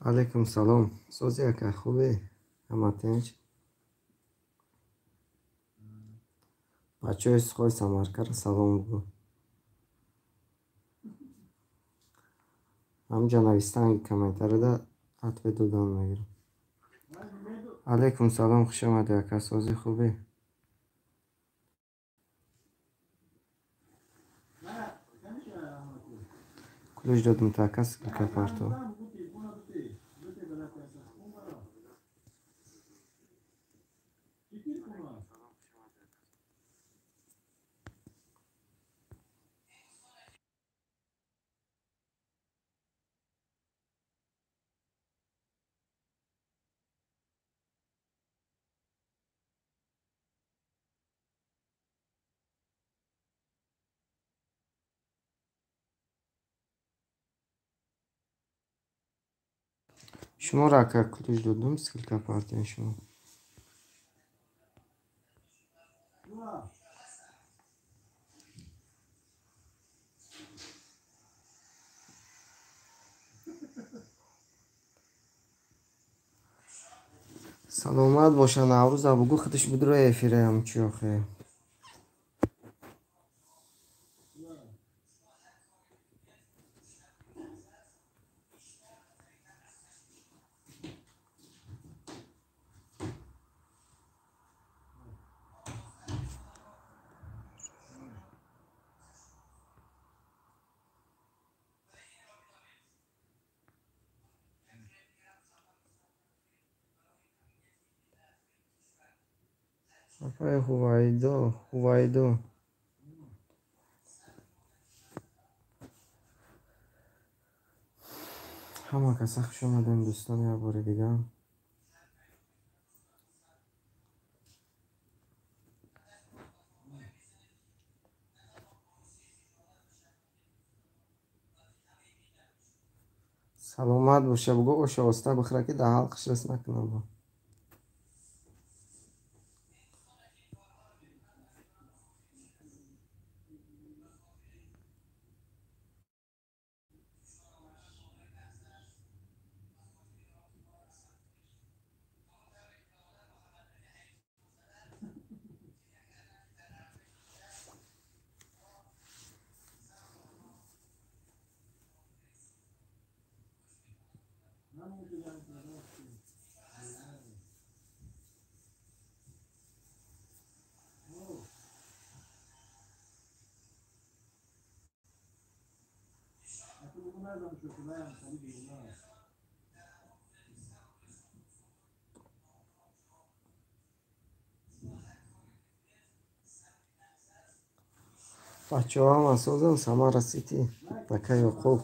علیکم سلام. سوزی اکا خوبی؟ همه تنج؟ بچه های سخوی سمرکر سلام بگو. همجا نویستن کامنتر ده حتفه دودان میگیرم. علیکم سلام، خوش آمده اکا. سوزی خوبی؟ کلوش دادم تا اکا سکل پرتو. شما را اکا کلوش دادم سکل پرتو شما. سلامت باشه. نوروز بگو خودش بدرو افیره هم چی آخه. اکای هوایدو. همه کسا خوش آمدن دوستان یه بار دیگه. سلامت باشه. بگو او شاسته بخوره که در حلقش رس نکنه با. بچه ها هم اساسا سما رسیدی بکه خوب.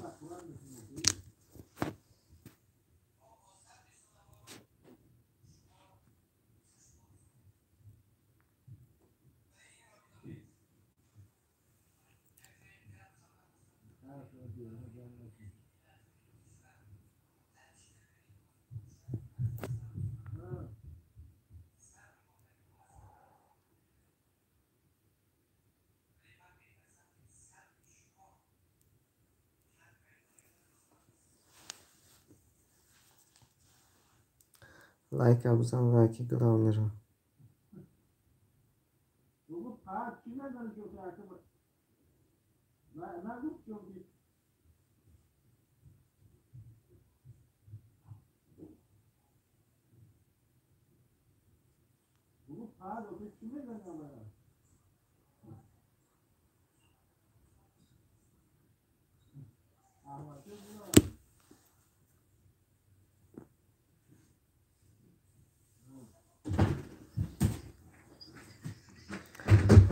لایک ها بزن لایکی گرامی رو.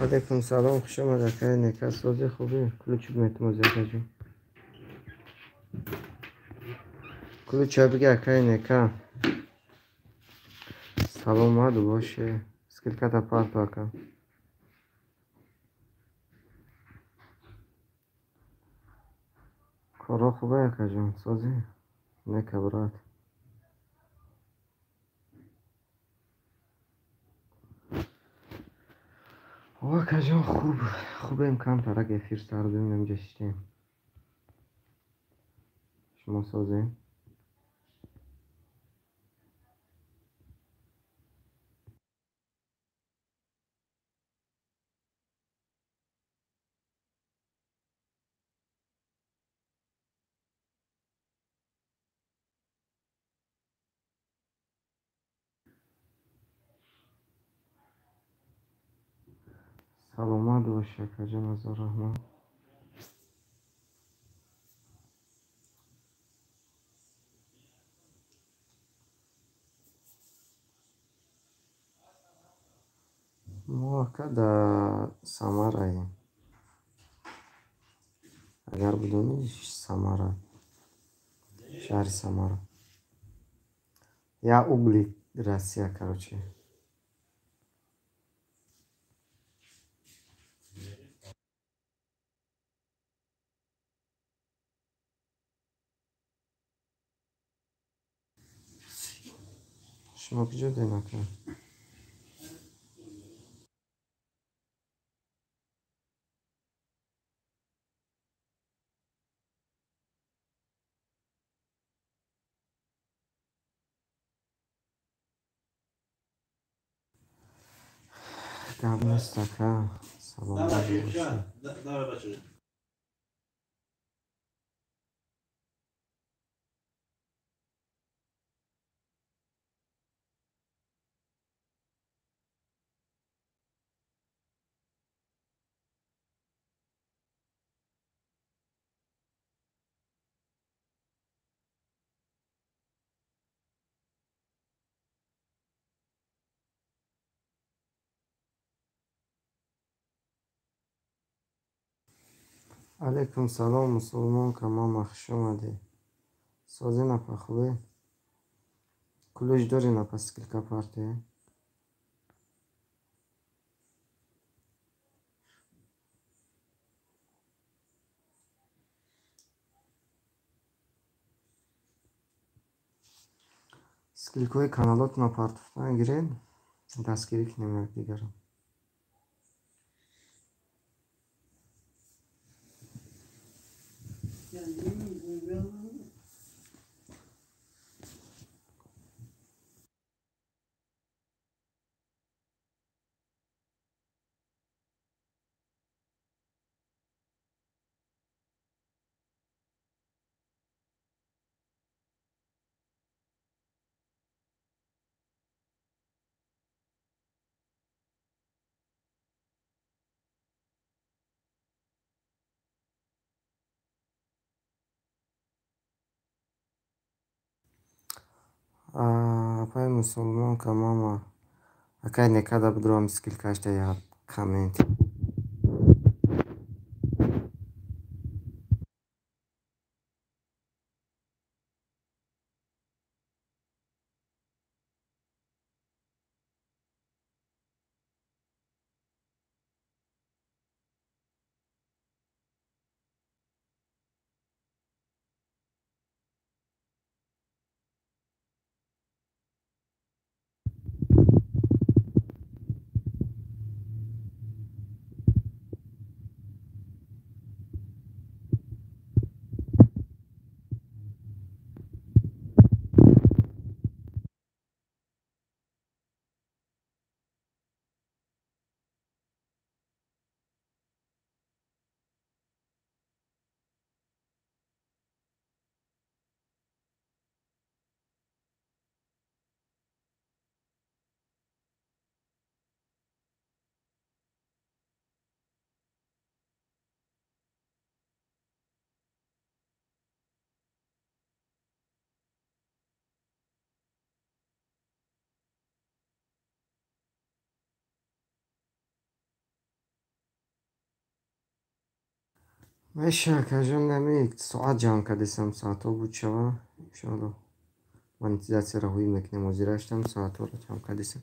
علیکم سلام، خوش آمده که نکه سازی خوبی. کلو چی بمیت موزیقه جو کلو چه بگه که نکه سلامت باشه. سکل کتا پرتو اکا کارا خوبه اکا جان سازی نکه برات. اکا جان خوب امکان ترک افیر سر ببینم جشتیم شما سازی. саломат бош акаҷон ҳазор раҳмат. мо ака дар Самараем. Агар будунӣ Самара, шаҳри Самара. Я угли Россия, короче. Шумо куҷо ден ака? Гап нест ака. Саломат бошед. алейкум салом, мусулмонка мама, хуш омадӣ. Созӣ напа хубе? Кулӯш дорӣ напа скилка парте? Скилкои каналотона партофтан гирен, дастгирӣ кунем якдигарро. Апай мусулмонка мама, акай некада будурам скилкашта я комменти. Меша акаҷон намек соат ҷамъ кардисам, соатҳо буд шава. Иншоалло монетизатсияро ҳуй мекунем, ҳозираштам соатҳоро ҷамъ кардисам.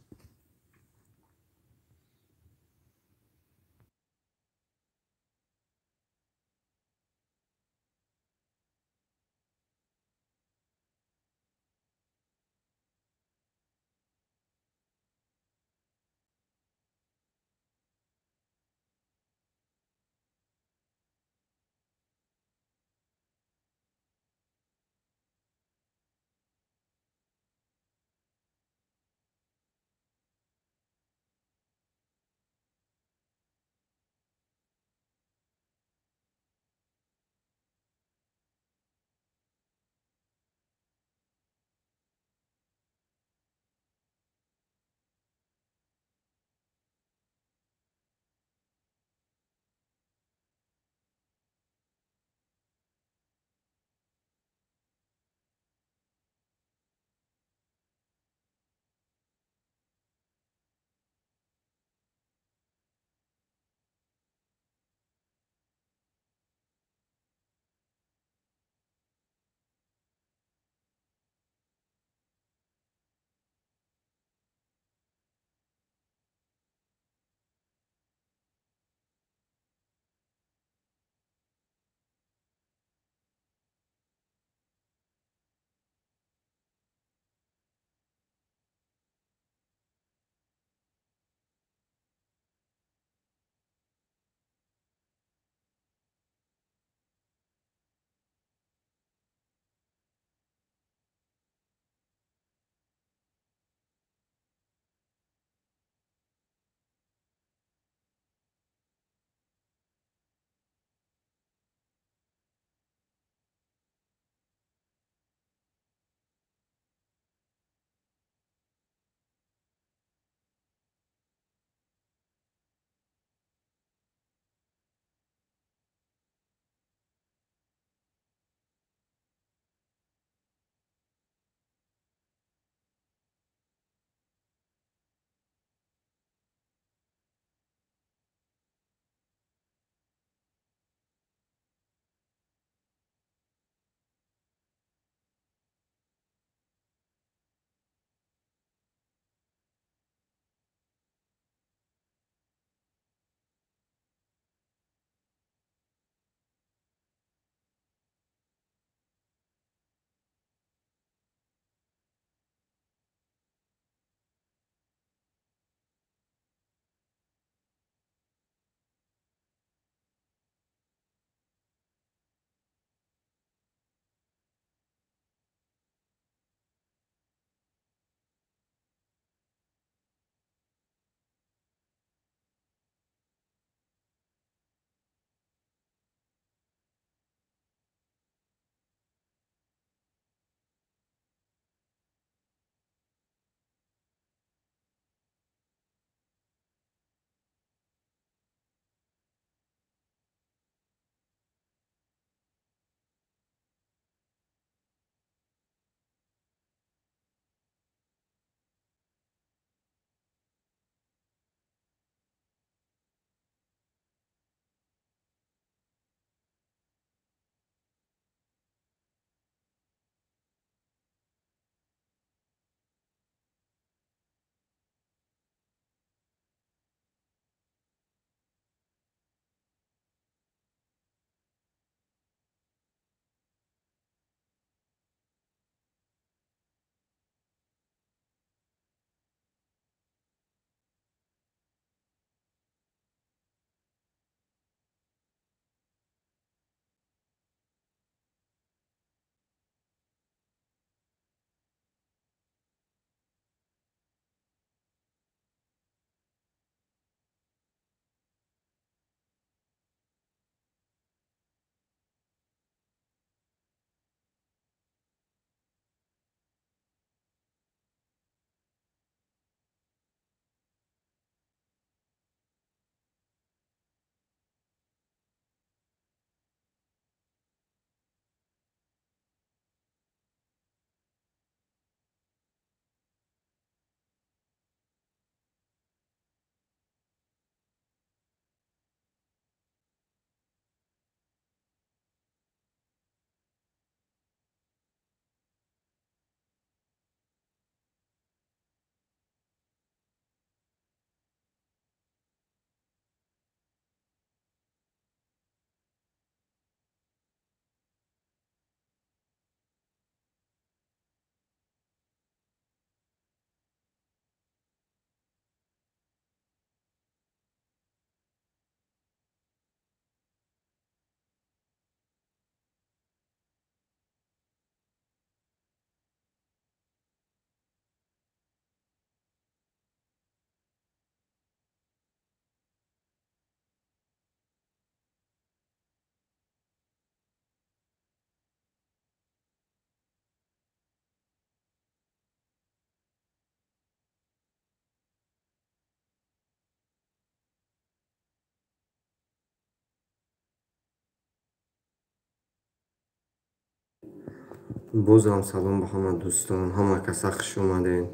бозам салом ба ҳама дӯстон, ҳама каса хуш омадед.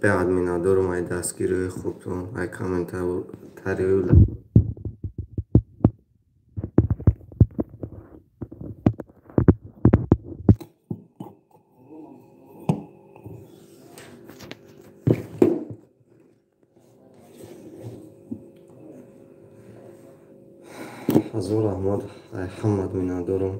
беҳад миннатдорум ай дастгирии хубтон, ай комментарию. ҳазор раҳмат, ай ҳамат миннатдорум.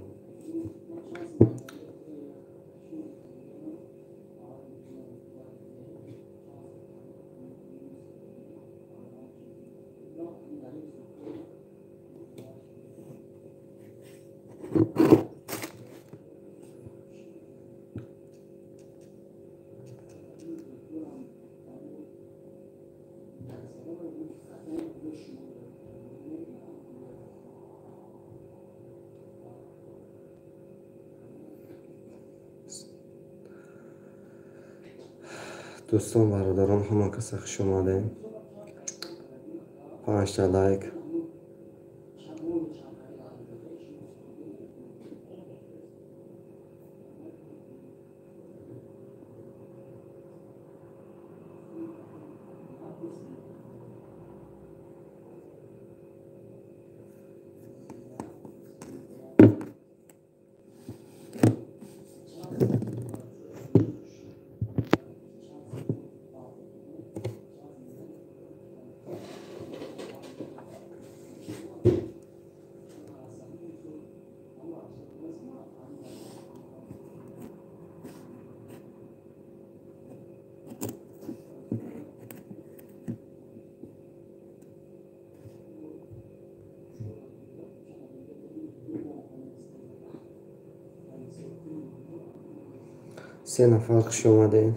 دوستان برادران ҳама каса хуш омадед. 5 та лайк. سه نفر خوش آمدید.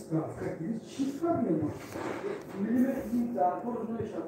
Как чисто миллиметр, да, можно еще.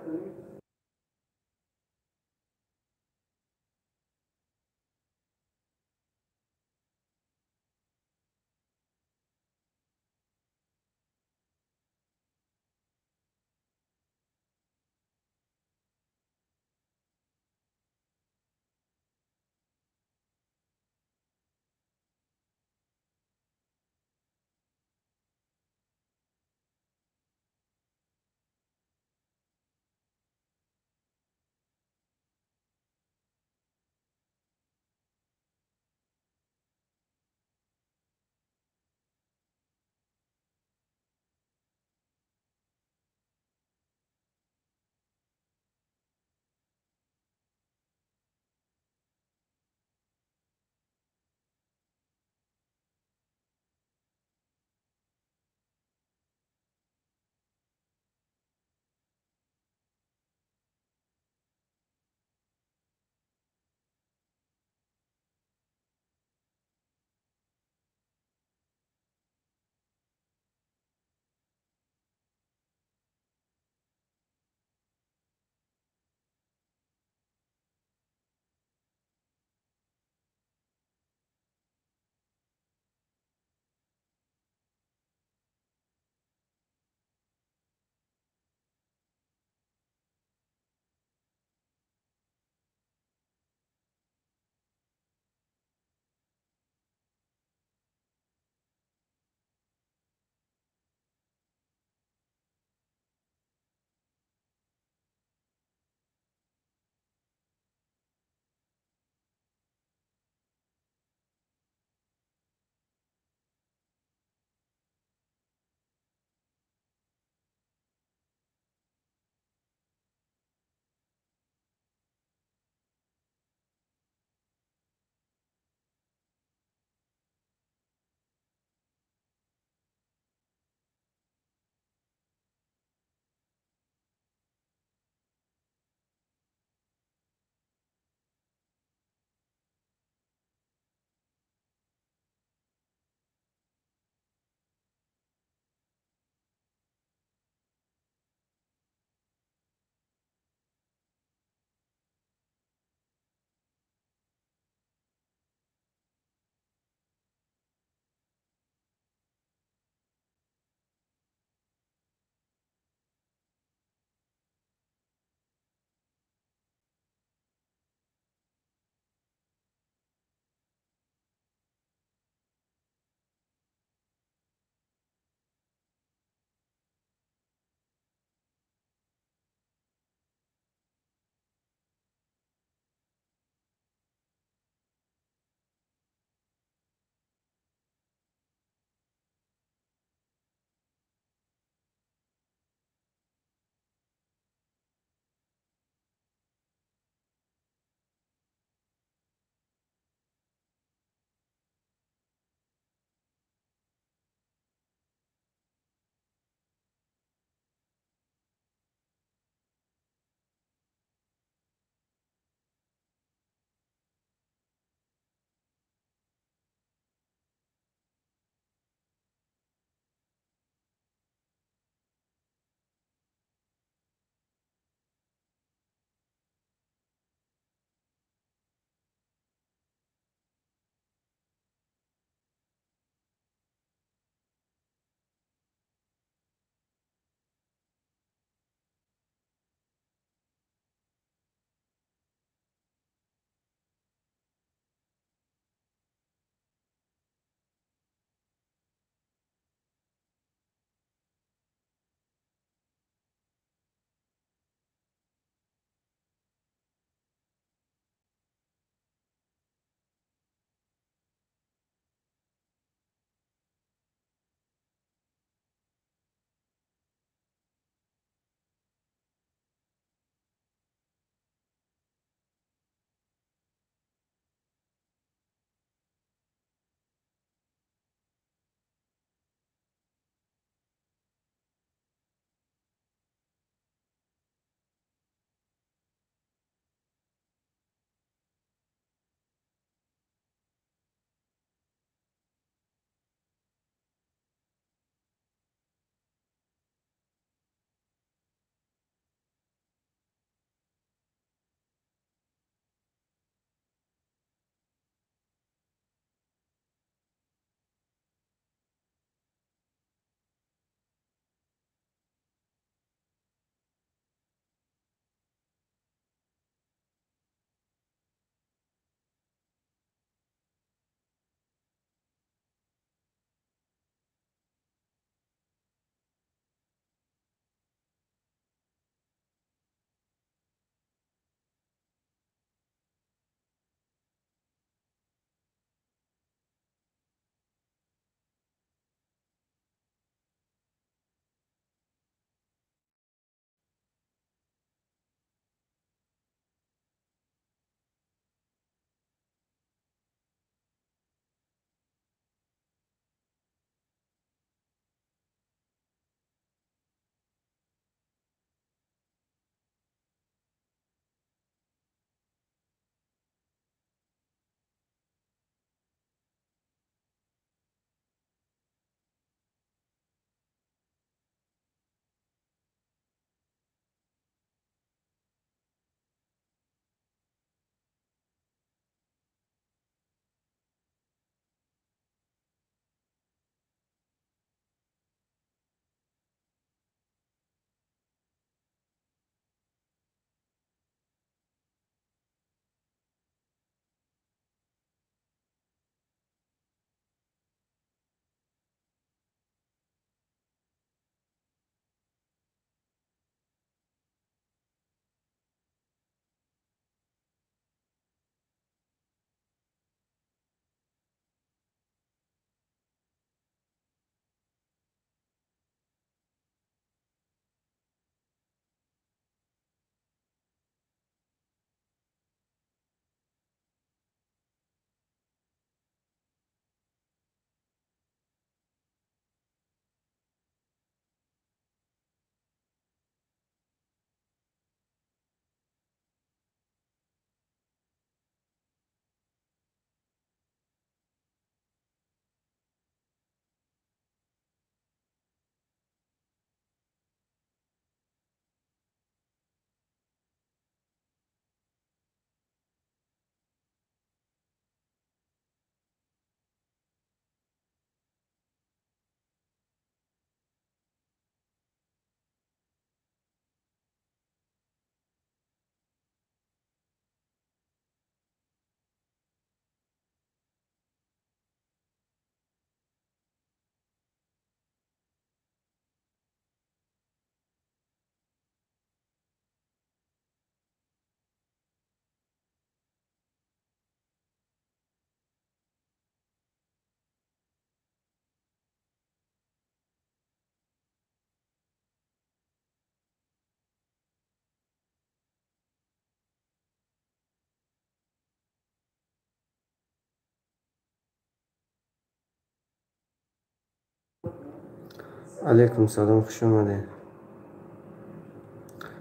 علیکم سلام، خوش آمدید.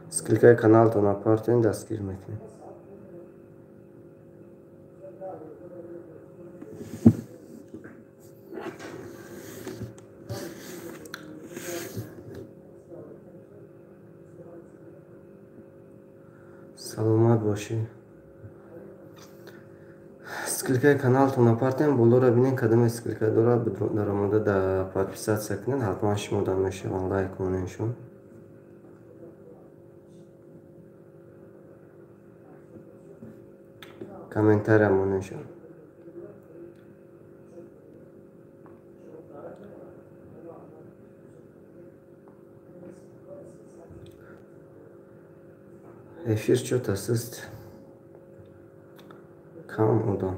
اسکلکای کانالتون آپارتین دستگیر میکنید. سلامت باشید. اسکلکای کانالتون آپارتین بالا را بینید. کدام اسکلکای داره در مورد در подписаться کنید. حتما شما در میشوند لایک کنینشون. комментарий мунешон. Эфир что-то сыст. Кам удон.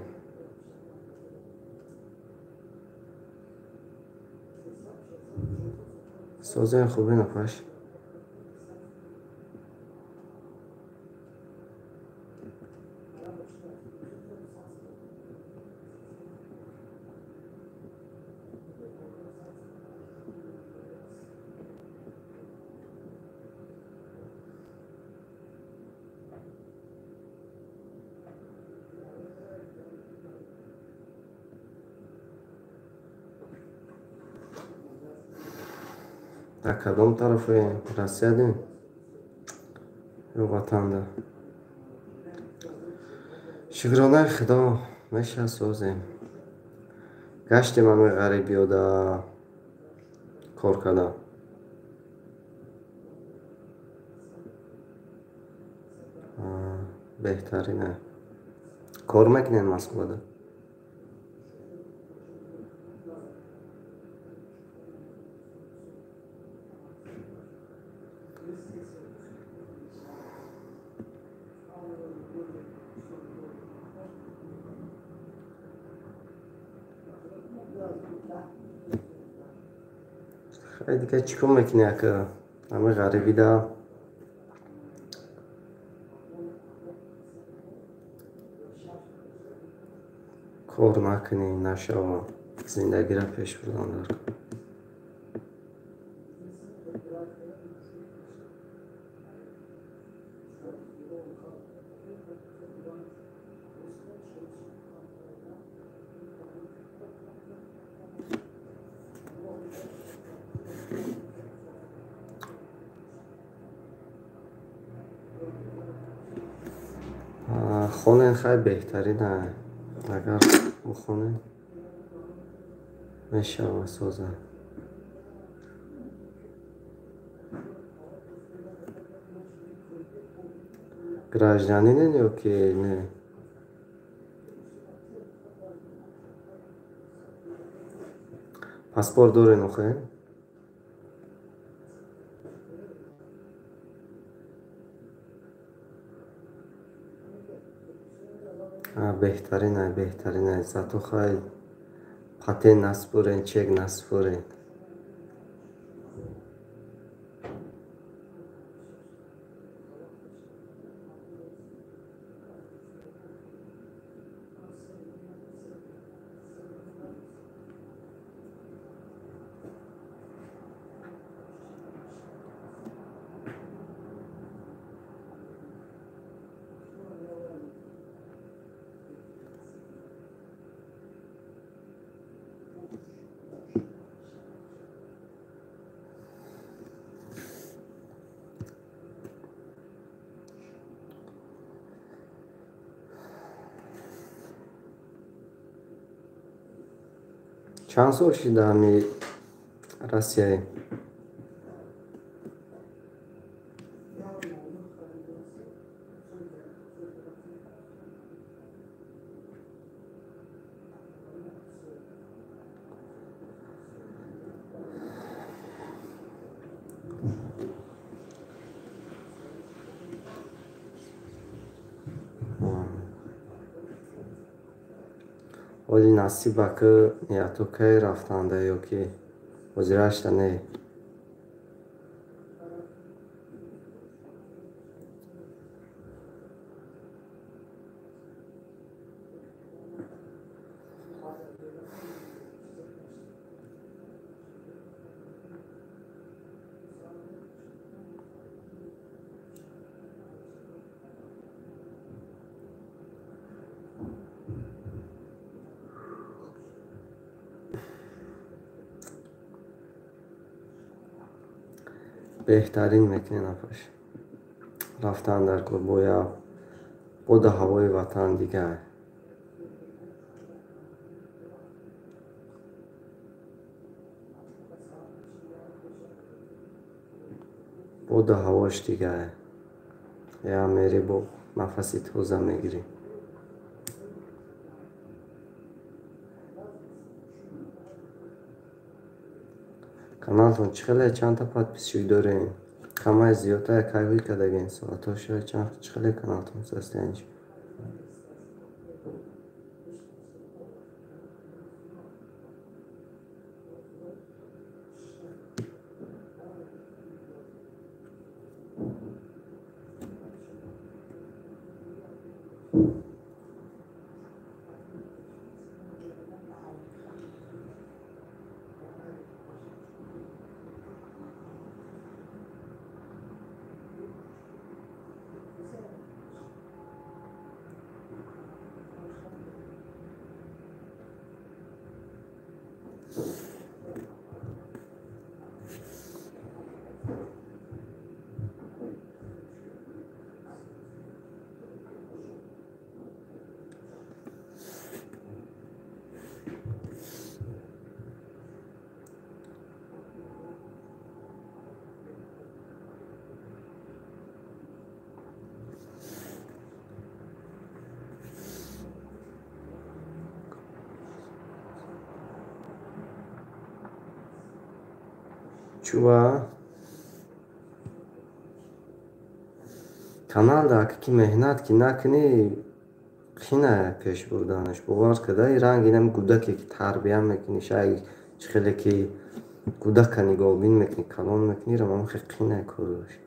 Созен хубе напаш. در کدام طرف رسیدیم؟ وطن. شکرانه خدا میشه سازیم. گشتیم همه غریبی ها در کار کردن. بهترینه کار میکنین مسکو ده. خیلی دیگه چیکار میکنی که همه غریبی ده کار نکنی نشو زندگی را پیش بردن در. خونه خیلی بهترینه. اگر بخونه میشه سازه. گراجدانی نه که نه. پاسپورت داره نخواهی؟ بهترینه بهترینه. زاتو خیلی پاتین نسپورین چک نسپورین. چند سال شده همی روسیه؟ ولی نصیبه که یا تو کی رفتنده یا که وزیرشت نه. بهترین میکنه نفش. رفتن در کل یا بود هوای وطن دیگه. بود هواش دیگه. یا میری با نفسی توزه میگیری. کانالتون چخیلی چند تا پادپیسچی دارین؟ کمای زیادتر کاروی کدگین ساعتا شاید چخیلی کانالتون سسته اینج. چوبا کانال دا که مهنت که نکنی خینه پیش بردنش بغار کده ای رنگ اینم گودکی که تربیه میکنی شای چخیلی که گودک کنی گابین میکنی کلان میکنی رو من خیلی خینه کروش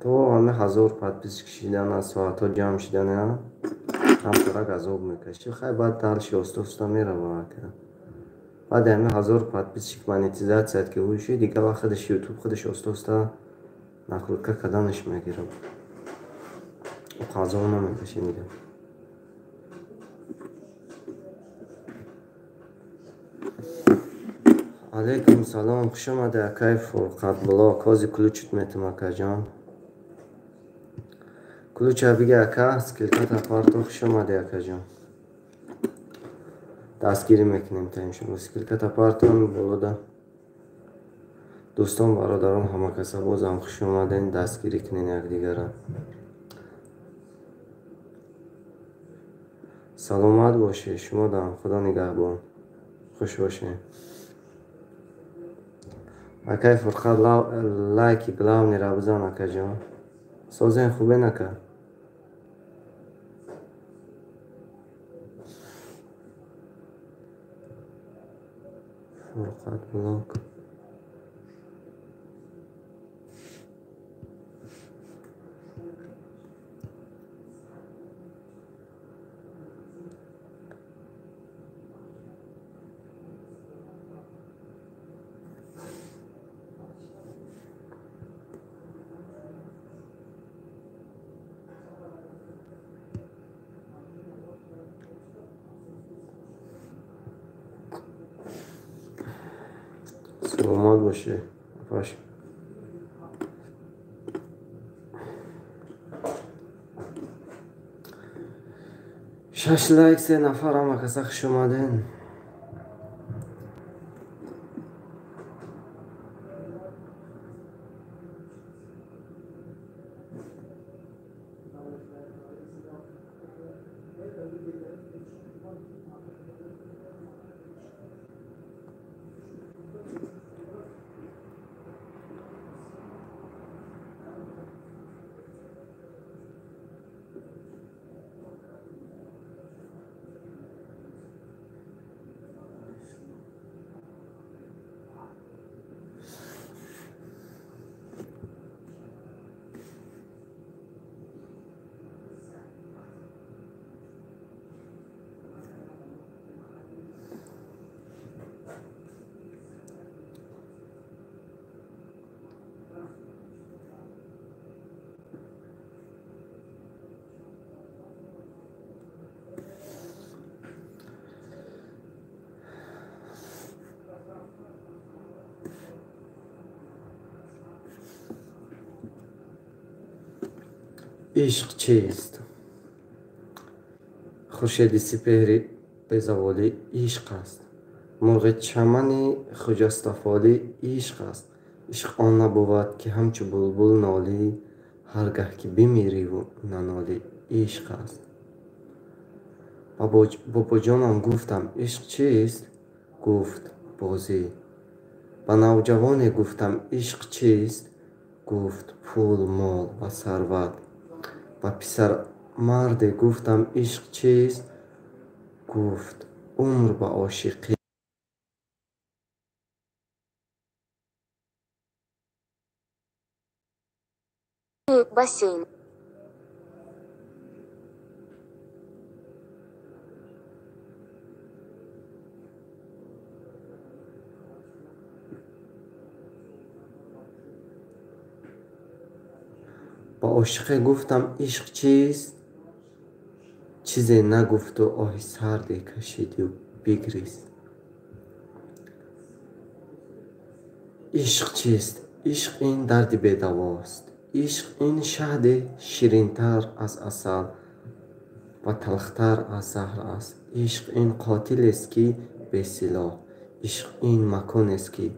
تو همه 1000 پادپیس کشیدن از ساعتا جمع شدن هم فرق عذاب میکشی خیلی باید دلش استوستا میره باید بعد همه 1000 پادپیس شک مانیتیزات که هوشی دیگه با خودش یوتیوب خودش استوستا نخلوکه کدنش میگیره قضا نمیکشی میگه علیکم سلام خوش آمده اکای فرقت بلا کازی کلوچت میتم اکا جان کلوچه بگه اکا سکلکت اپارتو خوش آمده اکا جان دستگیری میکنیم تا شما سکلکت اپارتو بوده دوستان برادران همه کسا باز هم خوش آمدین دستگیری کنین یک دیگره سلامت باشی شما دارم خدا نگهبان خوش باشین اکای فرقت لایکی گلاو نیره بزن اکا جان سازین خوبه نکه فرقت بلاک سلامت باشه باشه شش لایک 3 نفر همه کسا خوش آمدین عشق چیست؟ خورشید سپهر بزوالی عشق است. مرغ چمن خجستافالی عشق است. عشق آن نبود که همچو بلبل نالی، هرگه که بمیری و ننالی عشق است. بابا جانم گفتم عشق چیست؟ گفت بازی. به نوجوان گفتم عشق چیست؟ گفت پول مال و ثروت. به پسر مرد گفتم عشق چیست؟ گفت عمر به عاشقی. бассейн به عاشق گفتم عشق چیست؟ چیزی نگفت و آه سردی کشید و بگریست. عشق چیست؟ عشق این درد بی‌دواست. عشق این شهد شیرین‌تر از عسل و تلختر از زهر است. عشق این قاتل است که بی سلاح. عشق این مکان است که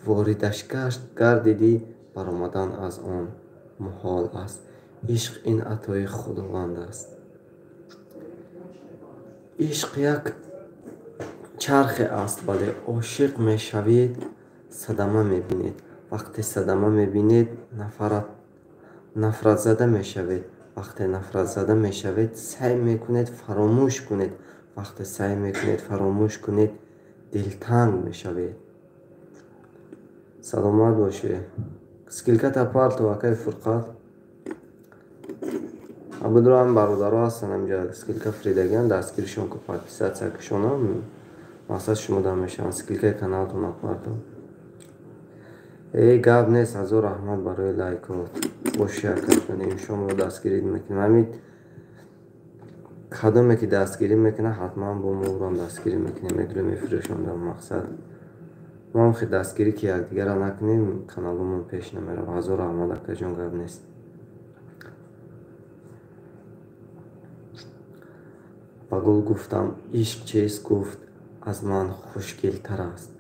واردش گردیدی، برآمدن از آن محال است. عشق این عطای خداوند است. عشق یک چرخ است، ولی عاشق می شوید صدمه می بینید. وقتی صدمه می بینید نفرت زده می شوید. وقتی نفرت زده می شوید سعی می کنید فراموش کنید. وقتی سعی می کنید فراموش کنید دلتنگ می شوید. سلامت باشی. Сколько пальто акай фурқат? Абудро ҳам бародаро ҳастан ҳамҷа. Сколько фридагиан дастгиришон ку подписатсия кушонам. Мақсад шумода мешаванд. Сколько каналтон апарто. Гап нест. ҳазор раҳмат барои лайкот. Бошия кардем шуморо дастгирӣ мекунем. Ҳамин кадоме ки дастгирӣ мекунад ҳатман бо мо урам дастгирӣ мекунем. Мегӯре мефурӯшонам. Мақсад мо хи дастгирӣ ки якдигара накунем каналумон пеш намерав. ҳазор раҳмат акаҷон, гап нест. ба гул гуфтам ишқ чист? Гуфт аз ман хушгилтар аст.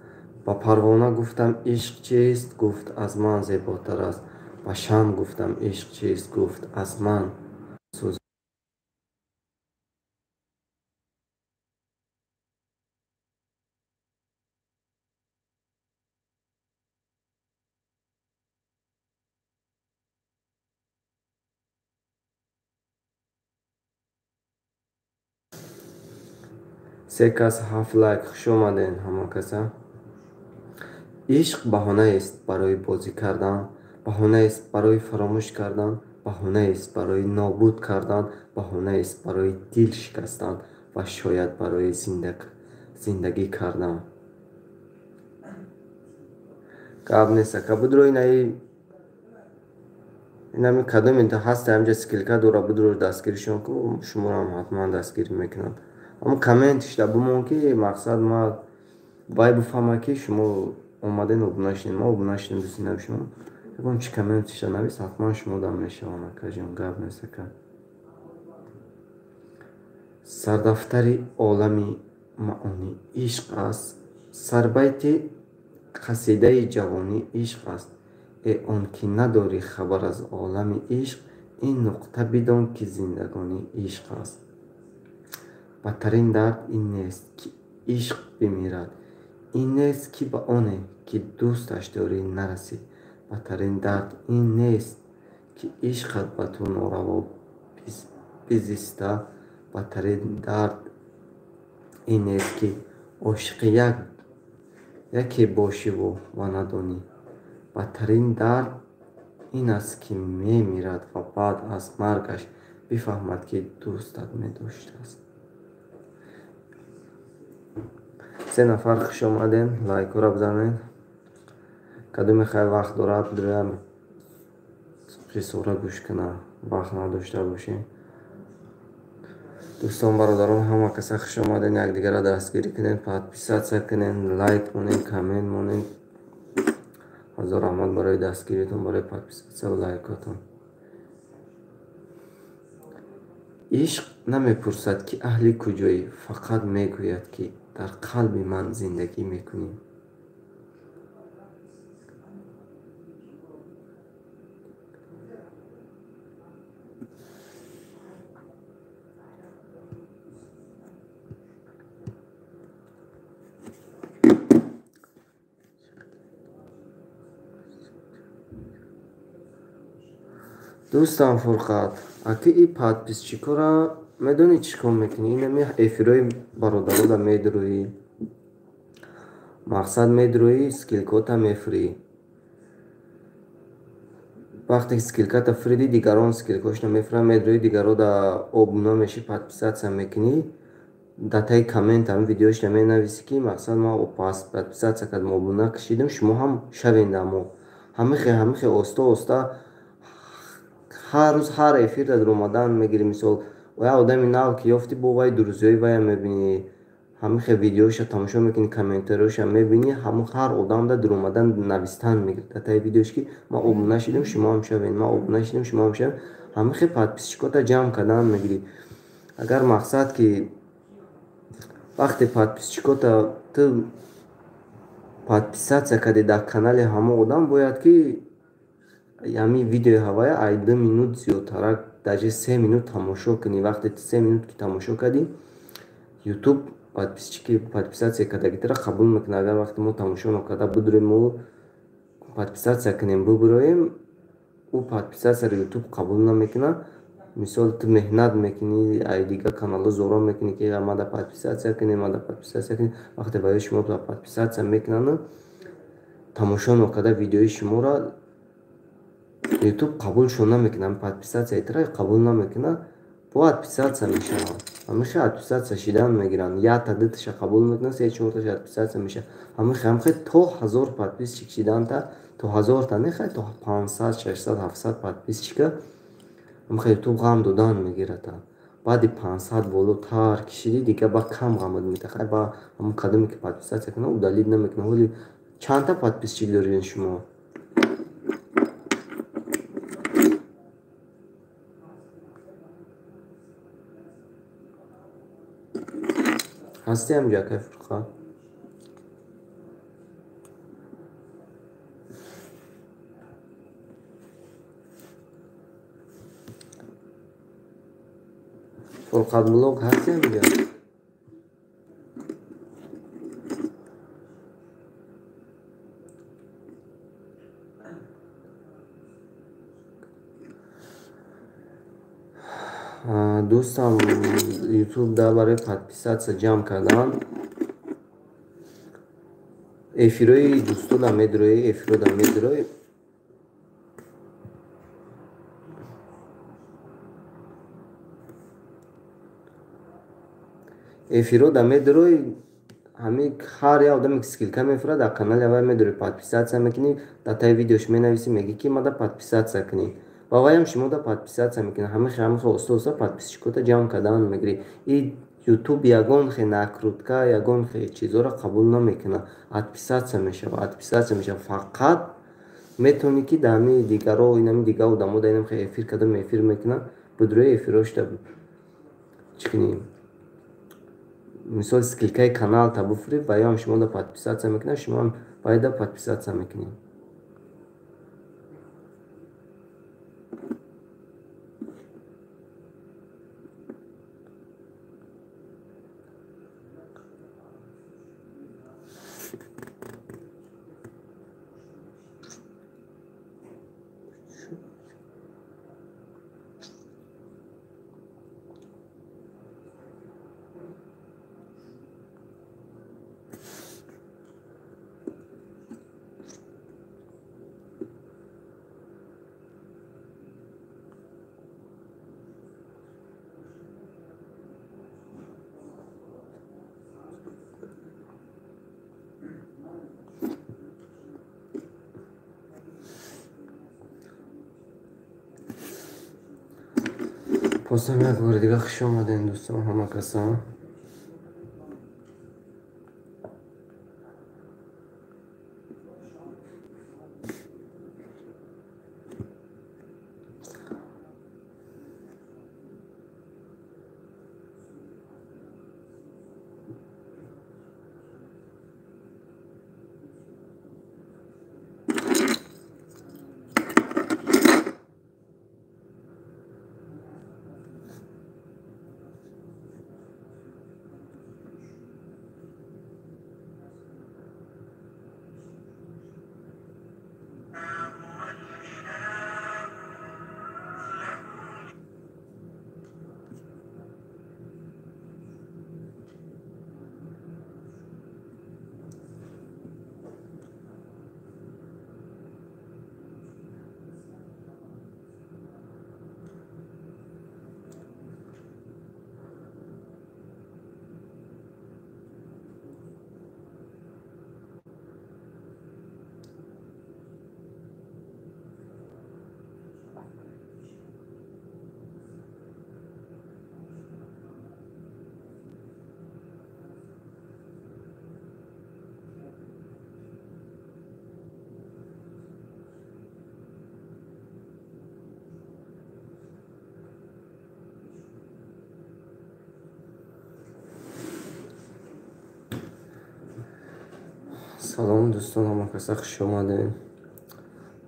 ба парвона гуфтам ишқ чист? Гуфт аз ман зеботар аст. ба шамъ гуфтам ишқ чист? Гуфт аз ман сӯз. се кас 7 лайк. хуш омаден ҳама каса. ишқ баҳонаест барои бозӣ кардан, баҳонаест барои фаромӯш кардан, баҳонаест барои нобуд кардан, баҳонаест барои дил шикастан ва шояд барои зиндагӣ кардан. гап нест. Кабудро инами кадом инта ҳаста ҳамҷа скилка дора будро дастгиришон ку шуморо ҳатман дастгирӣ мекунад. Ама коммент ишта бумон ки мақсад ма бай буфама ки шумо омаден обуна шидем. Ма обуна шидем дӯсти навишам. Ягон чи коммент ишта навис ҳатман шумодам мешавам акаҷон. гап нест ака. Сардафтари олами маъони ишқ аст. Сарбайти қасидаи ҷавонӣ ишқ аст. он ки надорӣ хабар аз олами ишқ, ин нуқта бидон ки зиндагонӣ ишқ аст. бадтарин дард ин нест ки ишқ бимирад. ин нест ки ба оне ки дӯсташ дорӣ нарасӣ. бадтарин дард ин нест ки ишқат ба ту нораво бизиста. бадтарин дард ин нест ки ошиқи яке бошиву ва надонӣ. бадтарин дард ин аст ки мемирад ва баъд аз маргаш бифаҳмад ки дӯстат медоштааст. 3 нафар хуш омаден. лайкора бизанед. кадоме хай вақт дорад бироям қисора гӯш кана. вақт надошта бошем. дӯстон бародарон ҳама каса хуш омаден. якдигара дастгирӣ кунед, подписатсия кунед, лайк монед, коммент монед. ҳазор раҳмат барои дастгиритон, барои подписатсия ва лайкотон. ишқ намепурсад ки аҳли куҷоӣ, фақат мегӯяд ки дар қалби ман зиндагӣ мекунӣ. дӯстам Фурқат, аки и подписчикора медонӣ чӣ кор мекунӣ? Инами эфирои бародарода медурӯӣ, мақсад медурӯӣ, скилкота мефурӣ. вақте скилката фуридӣ, дигарон скилкошна мефуранд, медурӯӣ, дигарода обуна мешӣ, подписатсия мекунӣ. датаи коммент ҳам видеошна менависӣ ки мақсад ма подписатсия кардам, обуна кашидам, шумо ҳам шавен дар мо. ҳамихе оста оста ҳар рӯз ҳар эфир дар омадан мегирӣ. Мисол як одами нав ки ёфтӣ, бо вай дурӯзиҳои вайам мебинӣ, ҳамихе видеоша тамошо мекунӣ, комментариёша мебинӣ, ҳар одамда дар омадан навистан мегирад датаи видеош ки ман обуна шидам, шумо ҳам шавен, ман обуна шидам, шумо ҳам шавен. ҳамихе подписчикота ҷамъ кардан мегирӣ. агар мақсад ки вақте подписчикота ту подписатсия кардӣ дар канали ҳама одам, бояд ки ҳамин видеои ҳавая ай 2 минут зиёдтарак, даже 3 минут тамошо кунӣ. вақте 3 минут ки тамошо кардӣ, ютуб подписатсия кардагитара қабул мекунад. агар вақте мо тамошо накарда бидурем, мо подписатсия кунем, бубуроем, ӯ подписатсияро ютуб қабул намекунад. мисол ту меҳнат мекунӣ, ай дигар каналҳо зора мекунӣ ки мада подписатсия кунем, мада подписатсия кунем. вақте барои шумо подписатсия мекунанд, тамошо накарда видеои шуморо ютуб қабулшон намекунад, подписатсияро қабул намекунад, подписатсия мешавад. ҳамихе подписатсия шидан мегиранд, якта дуташа қабул мекунад, 3-4таша подписатсия мешавад. ҳамихе то 1000 подписчик шиданта, то 1000та нехай, то 500, 600, 700 подписчика ҳамихе ютуб ғам додан мегирад. баъди 500 болотар кишидӣ, дигар ба кам ғамат мета. хай ба ҳамон қадаме ки подписатсия кунад, ӯ далид намекунад. ҳоли чандта подписчик доред шумо? ҳастӣ ҳамҷакай Фурқат? Фурқат блог ҳастӣ ҳамҷа? дӯстам, ютубда барои подписатсия ҷамъ кардан эфирои дӯстода медурӯӣ, эфирода медурӯӣ. эфирода медурӯӣ, ҳамин ҳар як одаме ки скилка мефурад, дар канали вай медурӯӣ, подписатсия мекунӣ, датаи видеош менависӣ, мегӣ ки мада подписатсия кунӣ. ба вайам шумо да подписатсия мекунӣ. ҳамихе оста оста подписчикота ҷамъ кардан мегирӣ. И ютуб ягон хе накрутка, ягон хе чизоро қабул намекунад. подписатсия мешавад, подписатсия мешавад. фақат метавонӣ ки дар ҳамин дигаро, инами дигар одамо да инам хе эфир кардам, эфир мекунад, бидурӯи эфирошда чӣ кунӣ, мисол скилкаи каналта буфурӣ, ба ям шумо да подписатсия мекунад, шумо ҳам бояд да подписатсия мекунед. бозам як бори дигар хуш омадед дӯстон, ҳама касам. салом дӯстон, ҳама каса хуш омадед.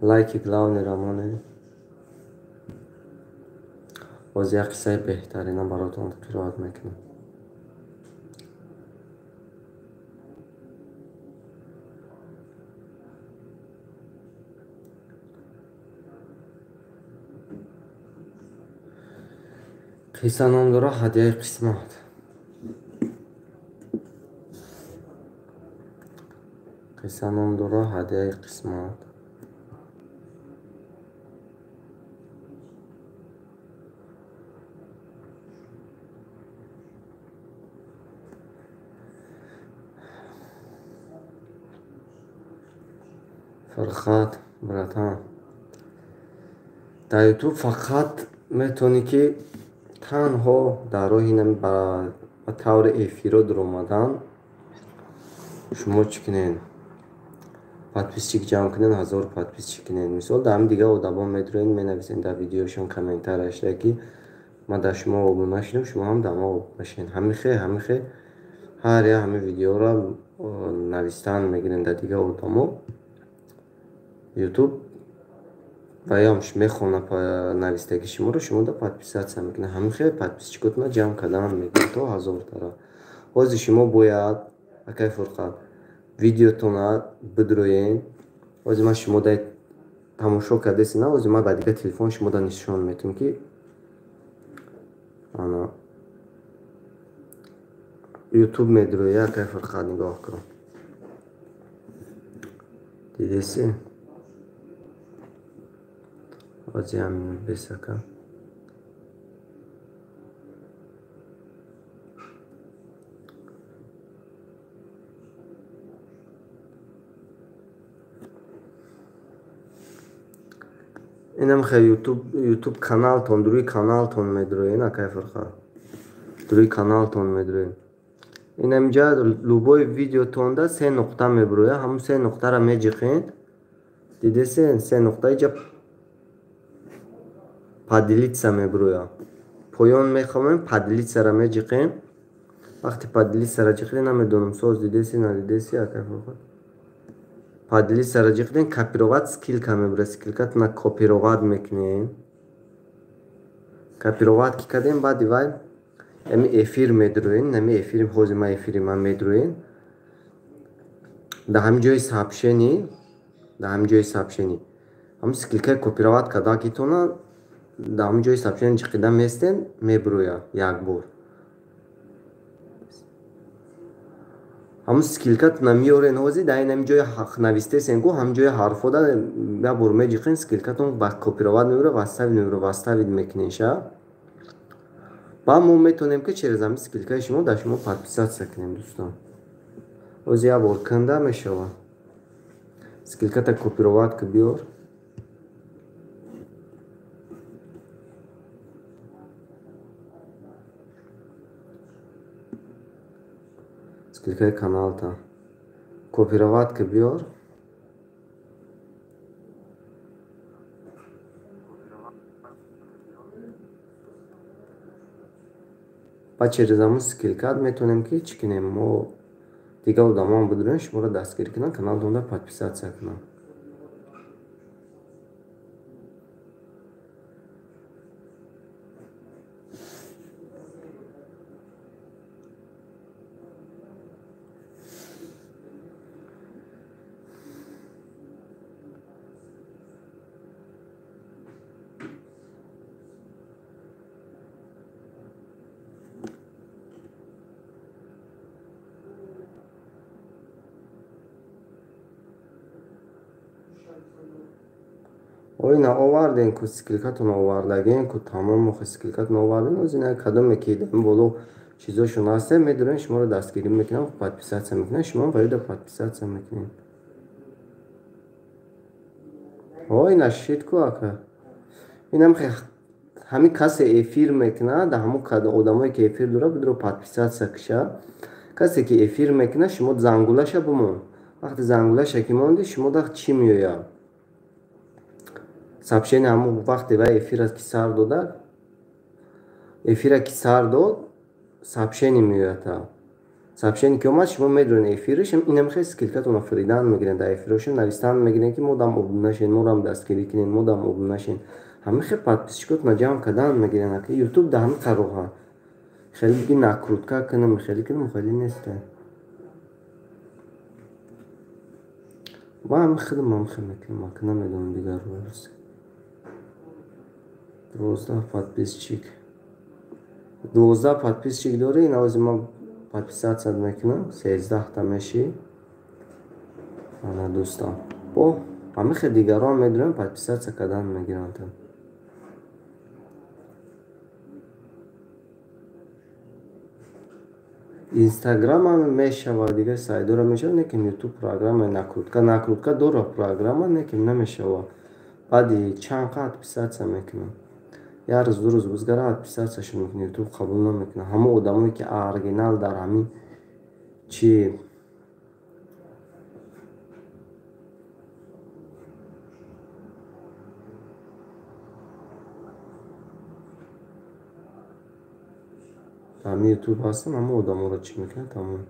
Лайки главни рамоне. боз як қиссаи беҳтарина баротон қироат мекунам. қисса ном дорад ҳадияи қисмат. қисса ном дорад ҳадияи қисмат. фархат братан, дар ютуб фақат метавонӣ ки танҳо дар роҳи ба таври эфиро дуромадан шумо чӣ кунед? подписчик ҷамъ кунед, 1000 подписчик кунед. Мисол дар ҳамин дигар одамон метавонед менависед дар видеошон комментар ашта ки ман дар шумо обуна шудам, шумо ҳам дар ман обуна шед. ҳамихе ҳар як ҳамин видеоро навистан мегирем дар дигар одамон. ютуб ваём мехона навистаги шуморо, шумо да подписатсия мекунед. ҳамихе подписчикотона ҷамъ кардан мегирем то 1000 тараф. ҳозир шумо бояд акай Фурқат видеотона бидроен. ҳозир ман шумо да тамошо кардеси на, ҳозир ман ба дигар телефон шумо да нишон метавонам ки ана ютуб медроя. Акай Фурқат нигоҳ кун. дидеси? ҳозир ҳамин бесака. инам хеле ютуб каналтон, дуруи каналтон медроен. Акай Фурқат дуруи каналтон медроен. инамҷа лубои видеотонда 3 нуқта меброя. ҳамун 3 нуқтаро меҷиқед. дидесен 3 нуқта иҷа падилитса меброя. поён мехомем, падилитсара меҷиқем. вақти падилитсара ҷиқидем, намедонам соз дидеси надидеси. Акай Фурқат падилитсара ҷиқидем, копировать скилка мебра. скилкатона копировать мекунем. копировать ки кардем, баъди вай ами эфир медроен. нами эфир ҳозир ман эфири ман медроен. дар ҳамин ҷои сообщений ҳамин скилкаи копировать кардагитона дар ҳамин ҷои сообщений ҷиқида местен меброя як бор. ҳамун скилкатона миёрен. ҳозир дар ин ҳамин ҷои навистесен ку ҳамин ҷои ҳарфода як бор меҷиқен. скилкатон ба копировать мебра, ваставид мекунен ша. ба мо метавонем ки через ҳамин скилкаи шумо дар шумо подписатсия кунем дӯстон. ҳозир як бор канда мешавад. скилката копировать ки биёр. скилкаи каналта копировать ки биёр. ба через ҳамун скилкат метавонем ки чӣ кунем? мо дигар одамон бидроем, шуморо дастгирӣ кунам, каналтонда подписатсия кунам. ина овардем ку скилкатон овардагем ку тамом скилкатон овардем. ҳозир ина кадоме ки дар боло чизошон ҳастем медорем, шуморо дастгирӣ мекунам, подписатсия мекунам. шумо барои подписатсия мекунем. ина шид ку ака. инам ҳамин касе эфир мекунад, ҳамун одамое ки эфир дорад бидро подписатсия киша. касе ки эфир мекунад шумо зангулаша бимон. вақти зангулаша ки монди шумо да чӣ меояд? сообщение ҳамун вақте вай эфира ки сар дод сообщение меояд. сабшени ки омад шумо медонед эфиришам инам хел скилкатона фридан мегирен дар эфирашон навистан мегирен ки модам обуна шен морам дастгирӣ кинен модам обуна шен ҳами хел подписчикотона ҷамъ кардан мегирен аки ютуб дар ҳами қароҳа хеле биги накрутка кинам хеле кинам хеле неста ва ҳами хеле мамхел мекунам аки намедонам дигар рӯз 12 подписчик дори ин ози ма подписатсия мекунам 13 та меши ана дӯстам бо ҳами хел дигарон медонам подписатсия кардан мегиранд инстаграм ҳам мешава дигар сайдора мешава некин ютуб программа накрутка дора программа некин намешава баъди чанд қа подписатсия мекунам як рӯз ду рӯз бизгара подписатсияшон мекунам ютуб қабул намекунам ҳама одамое ки оригинал дар ҳамин чи ҳами ютуб ҳастан ҳама одаморо чӣ мекунад тамом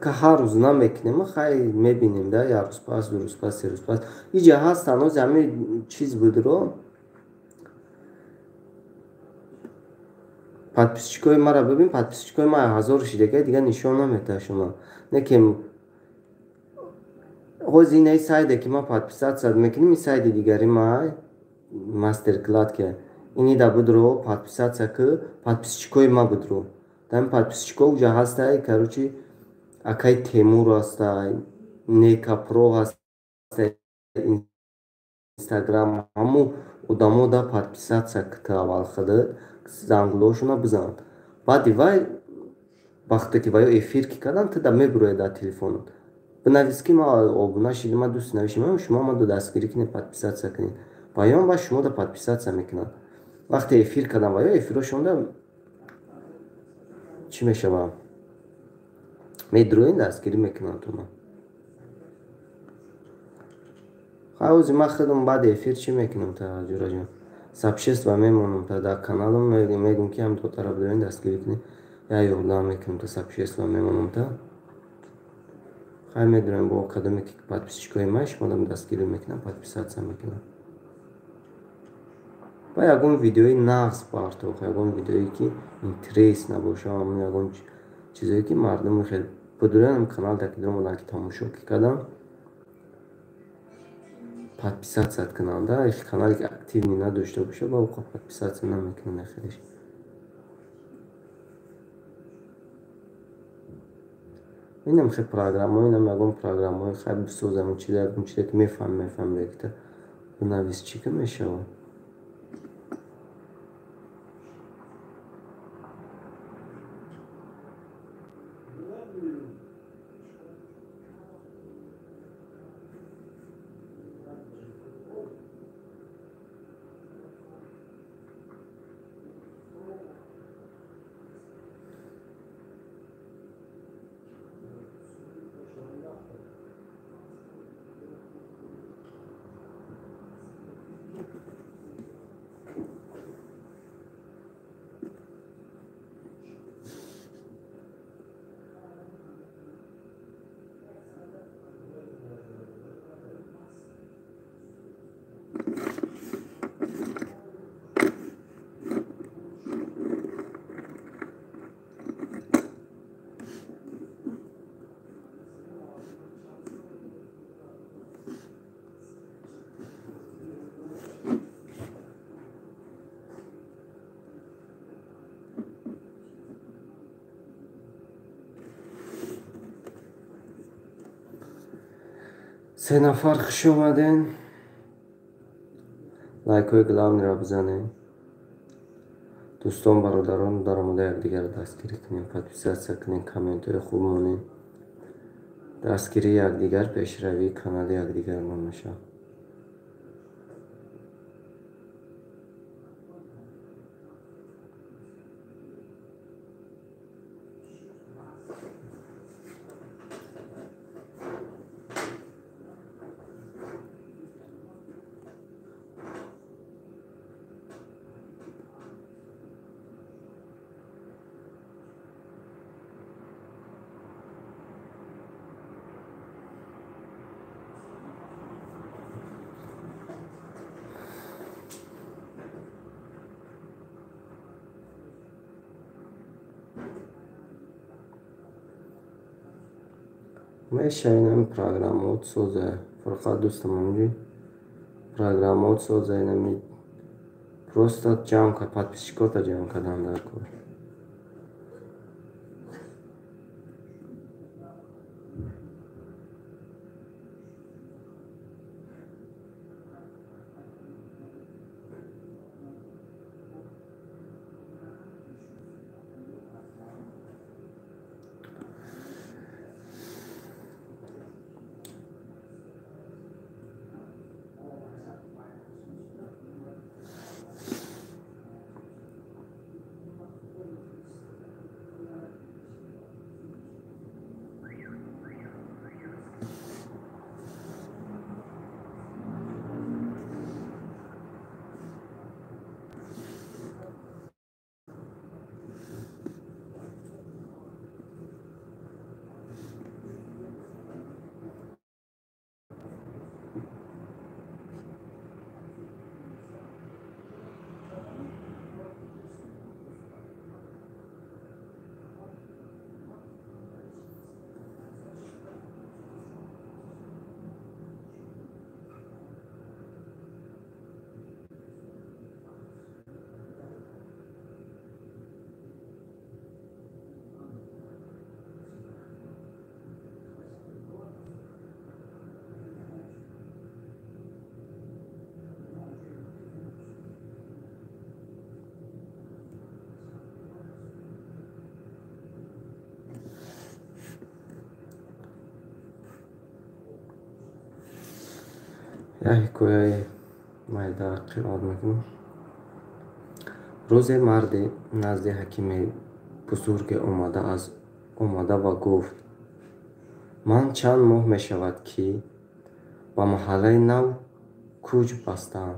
ака ҳар рӯз намекунем хай мебинем да як рӯз пас ду рӯз пас се рӯз пас иҷа ҳаст ҳанӯз ҳами чиз будро подписчикои мара бибин подписчикои ма 1000 шидака дигар нишон наметаҳад шумо некин ҳози инаи сайде ки ма подписатсия мекунем ин сайди дигари ма мастерклад ке инида будро подписатсия ки подписчикои ма будро дами подписчико уҷа ҳастай короче акай Темур ҳастай Некапро ҳастай инстаграм ҳамо одамо да подписатсия кита аввал худа зангулошона бизанад баъди вай вақте ки ваё эфир ки кардан туда мебурояд дар телефонот бинавис ки ма обуна шидам ма дӯст навишам шумо мадо дастгирӣ кинед подписатсия кинед паём ва шумо да подписатсия мекунад вақте эфир кардан ваё эфирошонда чӣ мешава медроен дастгирӣ мекунад туна ҳаузи ма худам баъди эфир чӣ мекунам та ҷураҷон сообщество мемонам та дар каналам мегум ки ҳам дотара бидорен дастгирӣ кунед я ёрдам мекунам та сообщество мемонам та хай медонем бо кадоме ки подписчикои ма шумодам дастгирӣ мекунам подписатсия мекунам ва ягон видеои нағз партох ягон видеое ки интерес набоша ягон чизое ки мардуми хел بدورم کانال دکترم و لانکی تماشا کردم подписаться کنم دا این کانال که اکتیو نداشته باشه با اوقات подписаться نمیکنه خیلیش اینم خیلی پروگرام های اینم یکم پروگرام های خیلی بسازم چیزی که میفهم بگیره بنویس چی که میشه سه نفر خوش اومدین لایک های گلام را بزنین دوستان برادران در مورد یکدیگر دستگیری کنین подписаться کنین کامنت های خوب مونین دستگیری یکدیگر پیشروی کانال یکدیگر نمیشه мешавинами программаот соза. Фарқат дӯстам ҳамҷи программаот соза инами просто ҷамъ кард, подписчикота ҷамъ кардан дар кор. як ҳикояи майда қироат мекунам. рӯзе марде назди ҳакими бузурге омада ва гуфт: ман чанд моҳ мешавад, ки ба маҳаллаи нав кӯч бастаам.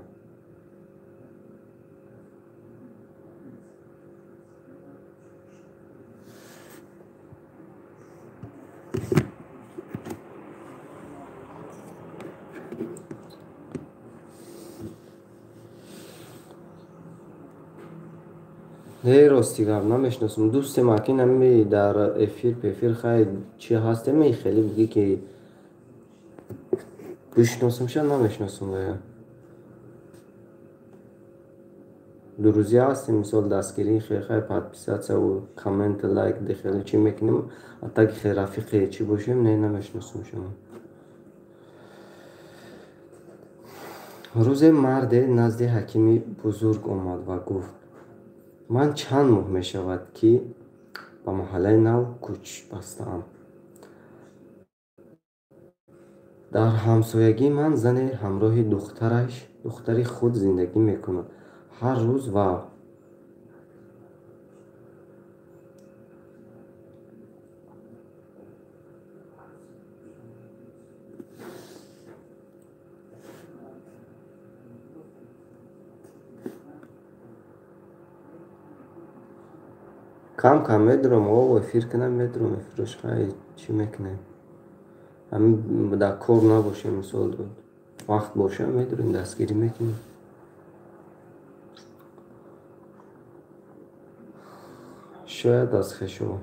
не рости гап намешиносам. дӯстем акин ами дар эфир хай чи ҳаст ами хеле биги ки бишиносамша намешиносам. вая дурӯзи ҳастем, мисол дастгирии хай подписатсия коммент лайк дехеле чи мекунем, атаки хай рафиқи чи бошем, не намешиносам шумо. рӯзе марде назди ҳакими бузург омад ва гуфт: ман чанд моҳ мешавад, ки ба маҳаллаи нав кӯч бастаам. дар ҳамсоягии ман зане ҳамроҳи духтари худ зиндагӣ мекунад. ҳар рӯз ва кам медурам. эфир кунам, медурам эфираш хай чӣ мекунем. ҳамин дар кор набошем, мисол вақт боша медурем, дастгирӣ мекунем. шояд аз хешо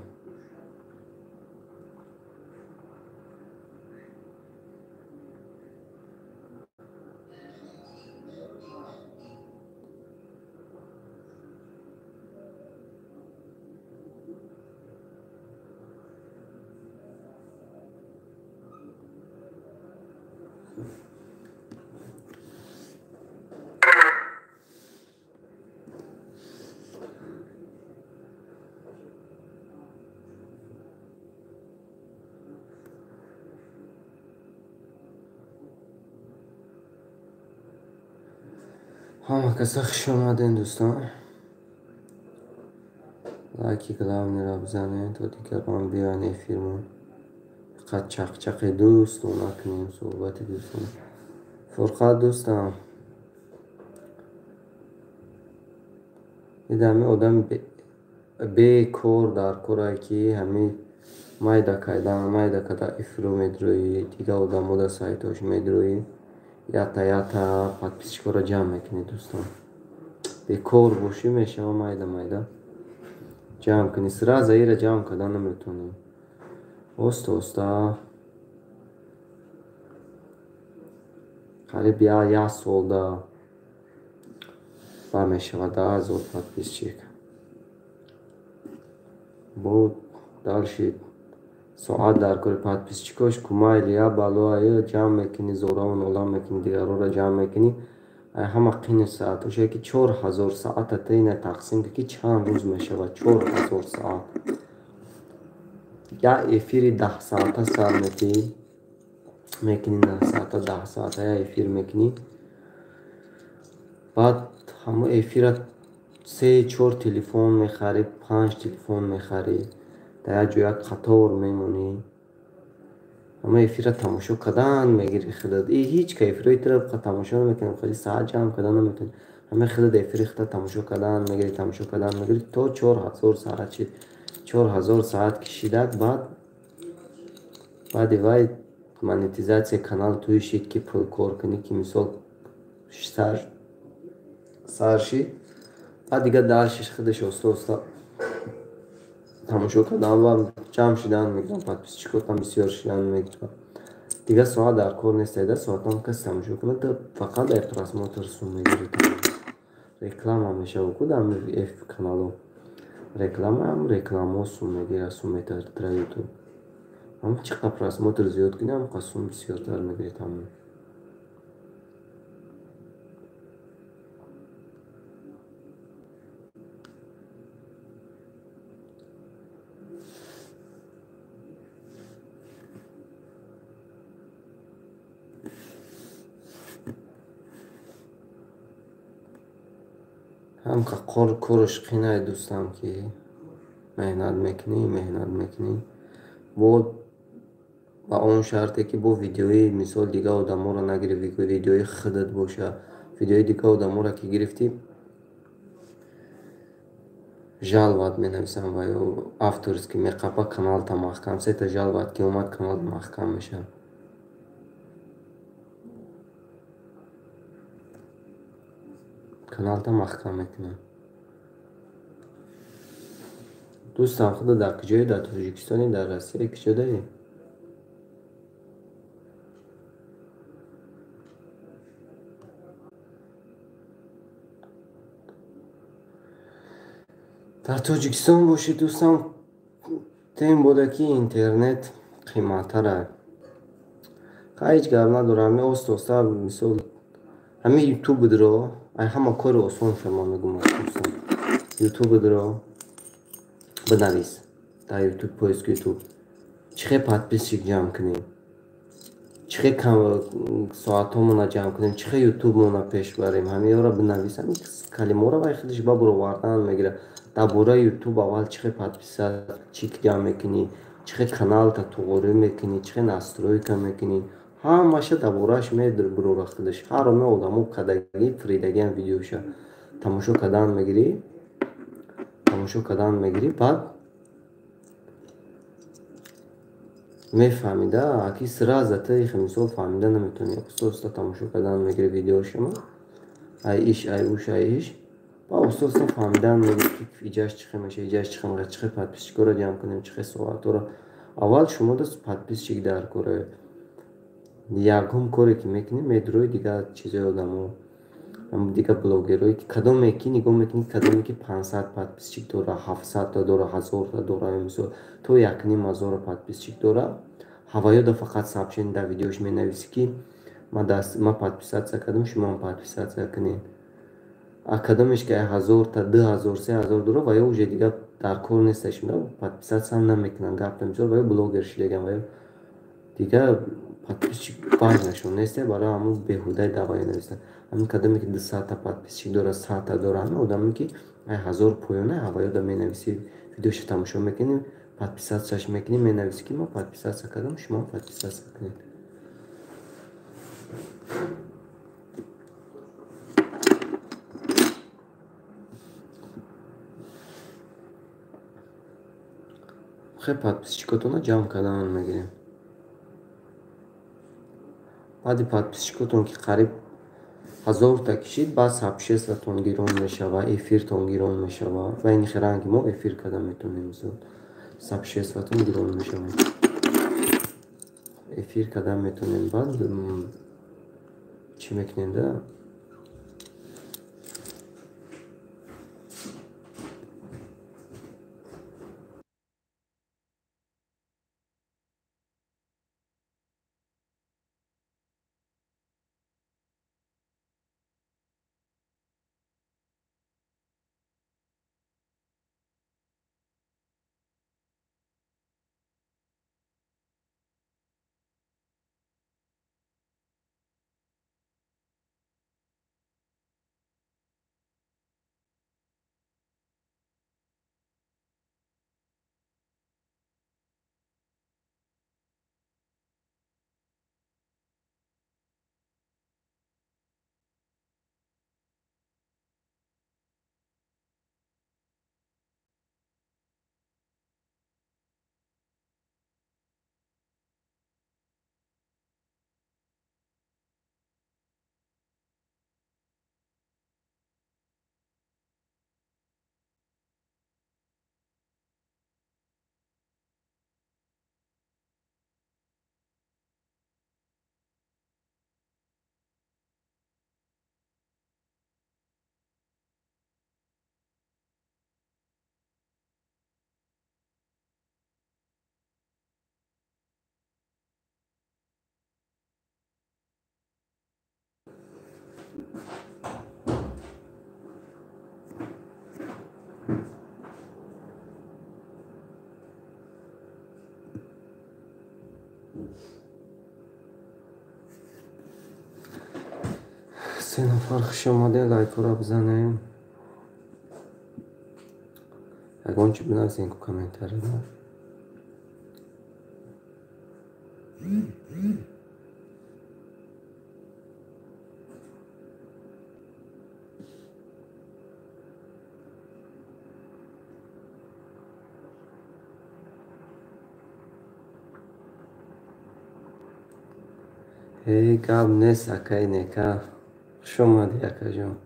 ҳама каса хуш омаден дӯстон. лайки главниро бизанед то дигарон биёянд эфирмон. фақат чақчақи дӯсту накунем, суҳбати дӯстон. фурқат дӯстам, идами одами бекор дар корае ки ҳамин майда када эфиро медуроӣ, дига одамо да сайтош медуроӣ, ята подписчикора ҷамъ мекунед дӯстон. бекор бошӣ мешава майда ҷамъ кунӣ. сразу ира ҷамъ кардан наметавонӣ. оста қариб як солда ба мешавад 10,000 подписчик. бо дальше соат дар кори подписчикош кумайли я балоя ҷамъ мекунӣ, зораву нолам мекунӣ, дигарҳоро ҷамъ мекунӣ. ҳама қини саатоша ки 4000 саата тайна тақсим ки чанд рӯз мешавад. 4000 саат. Я эфири 10 саата сар мекунӣ, 10 саата я эфир мекунӣ. баъд ҳама эфира 3-4 телефон мехарӣ, 5 телефон мехарӣ, дар як ҷо як қатор мемонӣ. ҳама эфира тамошо кардан мегирӣ худат. Ҳеҷ эфирои тира тамошо намекунӣ, хеле саат ҷамъ кардан наметавонӣ. ҳама худат эфири худат тамошо кардан мегирӣ то 4000 саат шид. 4000 саат кишидак баъди вай монетизация канал туи шид ки пул кор кунӣ, ки мисол сар шид. баъд дигар дальшиш худаш оста тамошо кардан ва ҷамъ шидан мегирам, подписчикотам бисёр шидан мегирам. дигар соат дар кор нест, дар соатам каси тамошо кунад, фақат дар просмотр сум мегирад. реклама мешавад ку дар канало. реклама сум мегирад, сум метавад ютуб. ҳам чӣ қадр просмотр зиёд кунӣ, ҳам қадр сум бисёртар мегирад. ҳам корш қинай дӯстам ки меҳнат мекунӣ. ба он шарте ки бо видеои мисол дига одаморо нагирӣ, видеои худат боша. видеои дига одаморо ки гирифтӣ жалват менависам ва ё авторски меқапа каналта маҳкам сета жалват ки омад канал маҳкам мешавад. каналта маҳкам мекунам. дӯстам худо дар куҷои? Дар Тоҷикистони, дар Россия куҷодаи? дар Тоҷикистон бошед дӯстам, тем бода ки интернет қиматтара. ҳеҷ гап надорам, оста мисол ҳамин ютуб будро, ҳама кори осон шумо мегӯям дӯстам. ютуб будро бинавис, дар ютуб поиск ютуб чихе подписчик ҷамъ кунем, чихе соатҳомона ҷамъ кунем, чихе ютубмона пеш барем, ҳамеёро бинавис. ҳамин калимаҳоро вай худаш ба буровардан мегирад. дар бораи ютуб аввал чихе подписчик ҷамъ мекунӣ, чихе каналта туғорӣ мекунӣ, чихе настройка мекунӣ, ҳамаша дар борааш мебурора худаш. ҳар оме одамо кадаги фиридагиам видеоша тамошо кардан мегирӣ. баъд мефаҳмида аки сразу таихи мисол фаҳмида наметавонӣ. оста тамошо кардан мегирӣ видеошумо, ай иш ай уш ай иш. ба оста фаҳмидан мегирӣ ки иҷаш чихе меша, иҷаш чихе меша, чихе подписчикоро ҷамъ кунем, чихе соатҳоро. аввал шумо да подписчик дар кора. ягум коре ки мекунӣ медурои дигар чизои одамо, дигар блогерое ки кадом ки нигоҳ мекунӣ, кадоме ки 500 подписчик дора, 700 дора, 1000 дора, мисол то 1500 подписчик дора. ҳаваёда фақат сообщение дар видеош менависӣ ки ман подписатсия кардам, шумо подписатсия кунед. кадомеш ки 1000 та 2000 3000 дора ва ё уже дигар дар кор несташ, подписатсия намекунанд. гапта мисол ва ё блогер шидаган ва ё дигар подписчик баънашон несте, барои ҳамон беҳудаи давай нависта. ҳамин кадоме ки 200 та подписчик дора, 100 та дора, ҳамин одаме ки 1000 поёна ҳаваёда менависӣ, видеоша тамошо мекунӣ, подписатсияш мекунӣ, менависӣ ки ман подписатсия кардам, шумо подписатсия кунед. хе подписчикотона ҷамъ кардан мегирем. баъди подписчикотон ки қариб 1000 та кишид, баъд сабшестватон гирон мешава, эфиртон гирон мешава. ва ин хиранги мо эфир кардан метавонем, мисол сабшестватон гирон мешава, эфир кардан метавонем. баъд чӣ چی میکنیم ده؟ سه نفر خوش آمده، لایک رو بزنیم. اگه چی بنویسین که کامنتر رو. هی گاب نیست اکای نیکا. خوش آمدی اکا جان.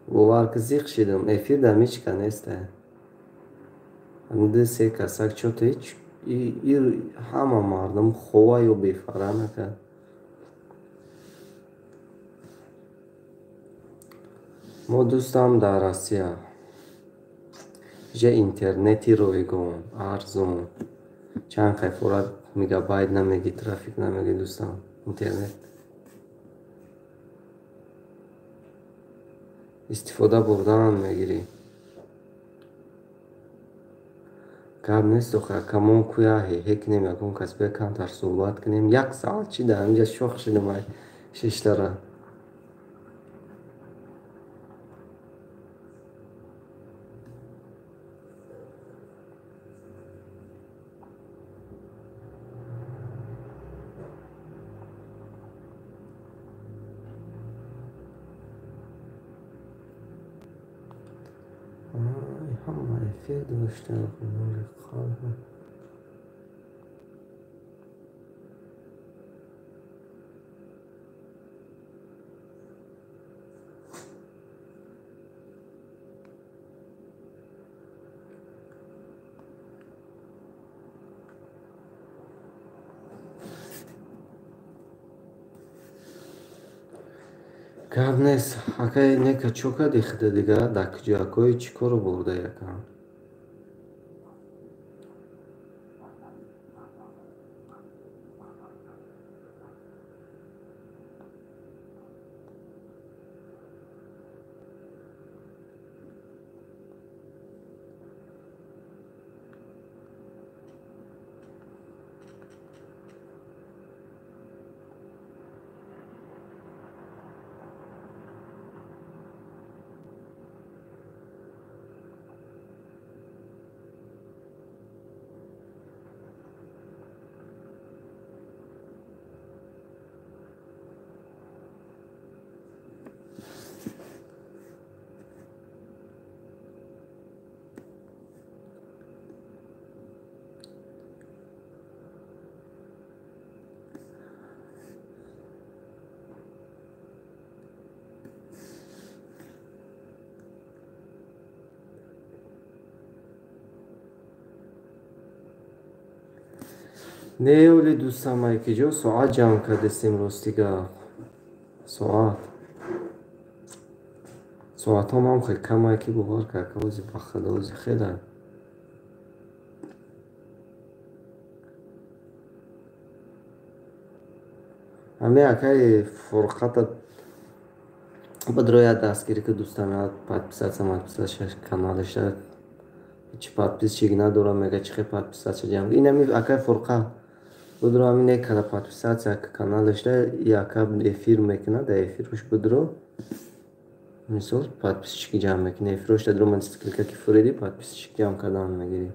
باور که زیق شدم افیر دمیچ که نیسته. همده سه کسک چوت هیچ همه مردم خواه و بیفاره نکرد. ما دوستم در آسیا جه اینترنتی رویگون ارزون چند خیفورت میگابایت نمیگی، ترافیک نمیگی دوستم. اینترنت استفاده بردن میگیری. کار نیست دوخه کمون کویا هیک نمیگم کس بکن تر صحبت کنیم. یک ساعت چی ده همینجا شوخ شدم های ششتره. همه افیر داشته نور خواب. کار نیست اکای نیکا چوکا دیخته دیگه دک جاکوی چیکارو برده یکم. نه ولی دوستم های که جو ساعت جمع کرده استیم روز دیگه ساعت هم خیلی کمه که بخور که اوزی بخدا اوزی خیلی همه اکای فرقت بدروی دستگیری که دوستم یاد پادپیسات کانالش هیچ پادپیس چیگی ندارم میگه چی خیلی پادپیسات جمع این همی اکای فرقه بدرو همین یک کلا پادپیسات کانالش اکا افیر میکنه در افیرش بدرو مثال پادپیس چیگی جمع میکنه افیرش در درو من استکل که فریدی پادپیس چیگی جمع کردن میگیری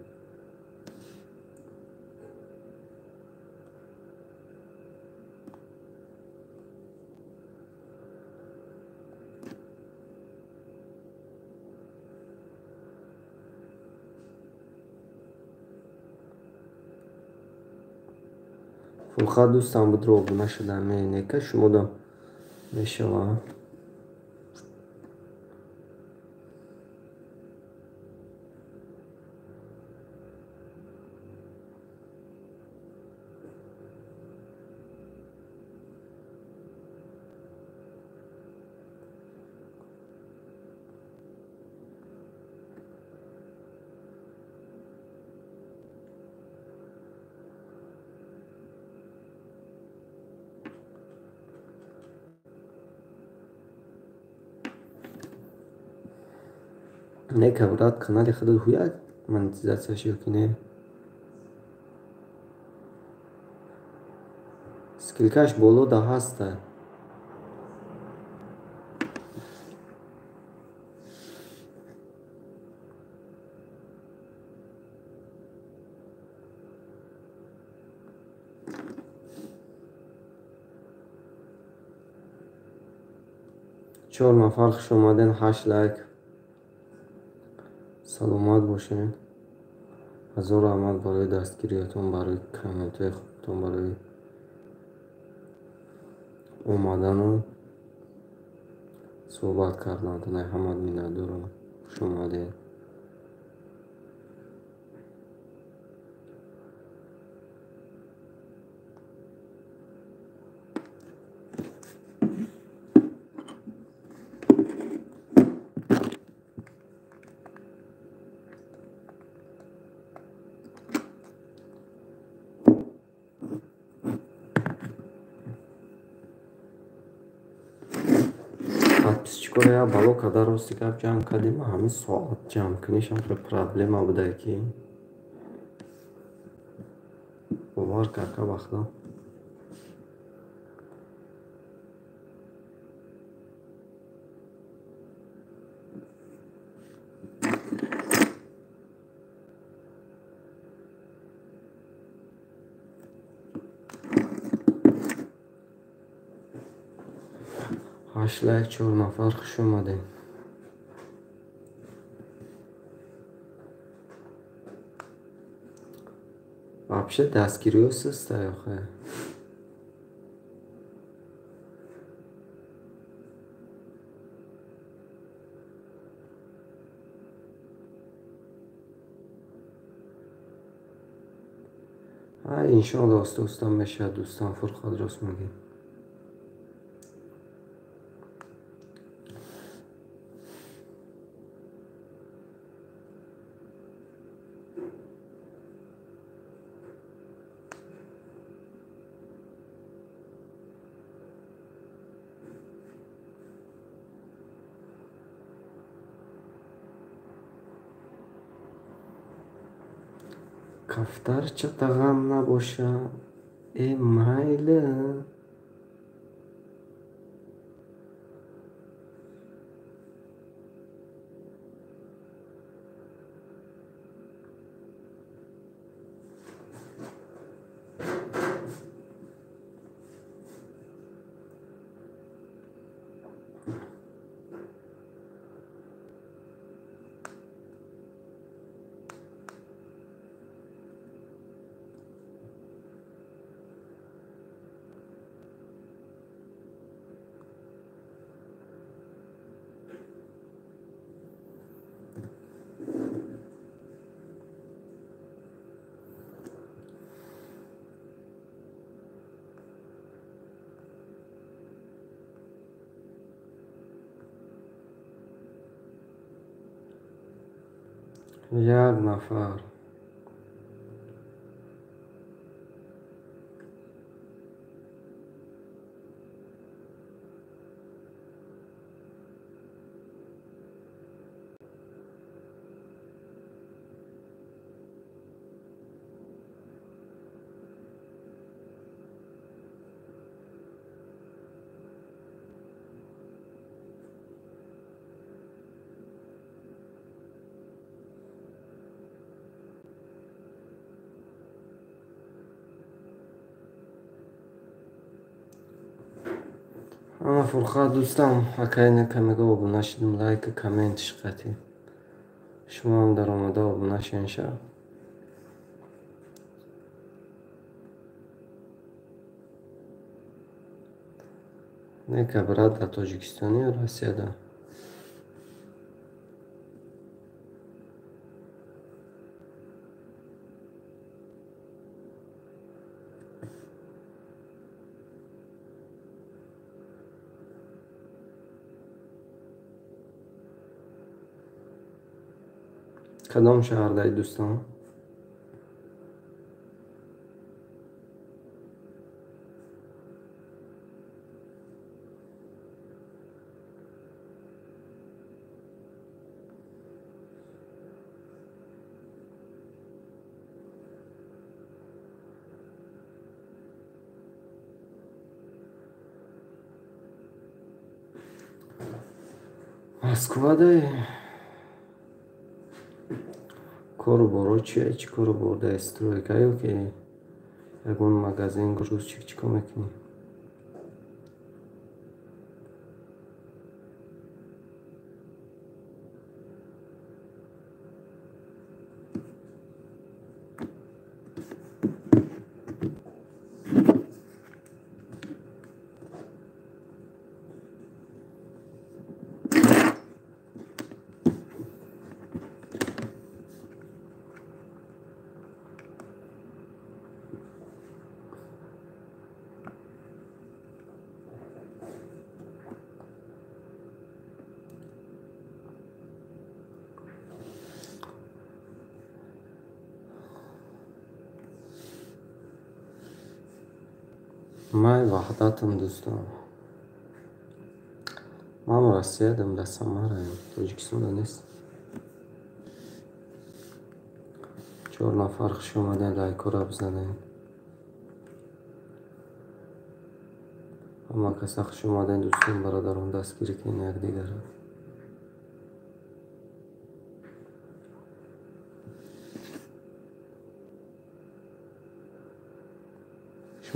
فرقه دوستم بدرو ابونه شدن میینه که شما دم میشوه نه که برات کانال خود هویت монетизация شو کنه скилкаш боло да ҳаста 4 нафар хуш омаден 8 лайк саломат бошед ҳазору раҳмат барои дастгириятон барои комментҳои хубтон барои омадану суҳбат кардантон ҳамаат миннатдорам хуш омадед подписчикоро я бало када рости гап ҷамъ кардем ҳамин соат ҷамъ кунишам хеле проблема буда ки бовар карка вақта ҳашт лайк 4 нафар хуш омадед вообще дастгириҳо сустай охе иншоалло оста оста мешавад дӯстон фурқат рост мегӯяд кафтарча тағам набошад майли یک نفر. اما فرخاد دوستم اکای نکمگه آبونه شدیم لایک کامنتش قطعی شما هم در آمده آبونه شین شد نکه براد در تاجیکستانی و روسیه ده کدام شهر دارید دوستان؟ مسکو داری؟ کارو برو چیه؟ چی کارو برده استرویکه یا که یکون مگزین گروز چی کار میکنی؟ من وحدتم دوستان من روسیه دم در سمره تاجیکستان نیست 4 نفر خوش اومدن لایک رو بزنین اما کسی خوش اومدن دوستان برادران دستگیری کنین یک دیگر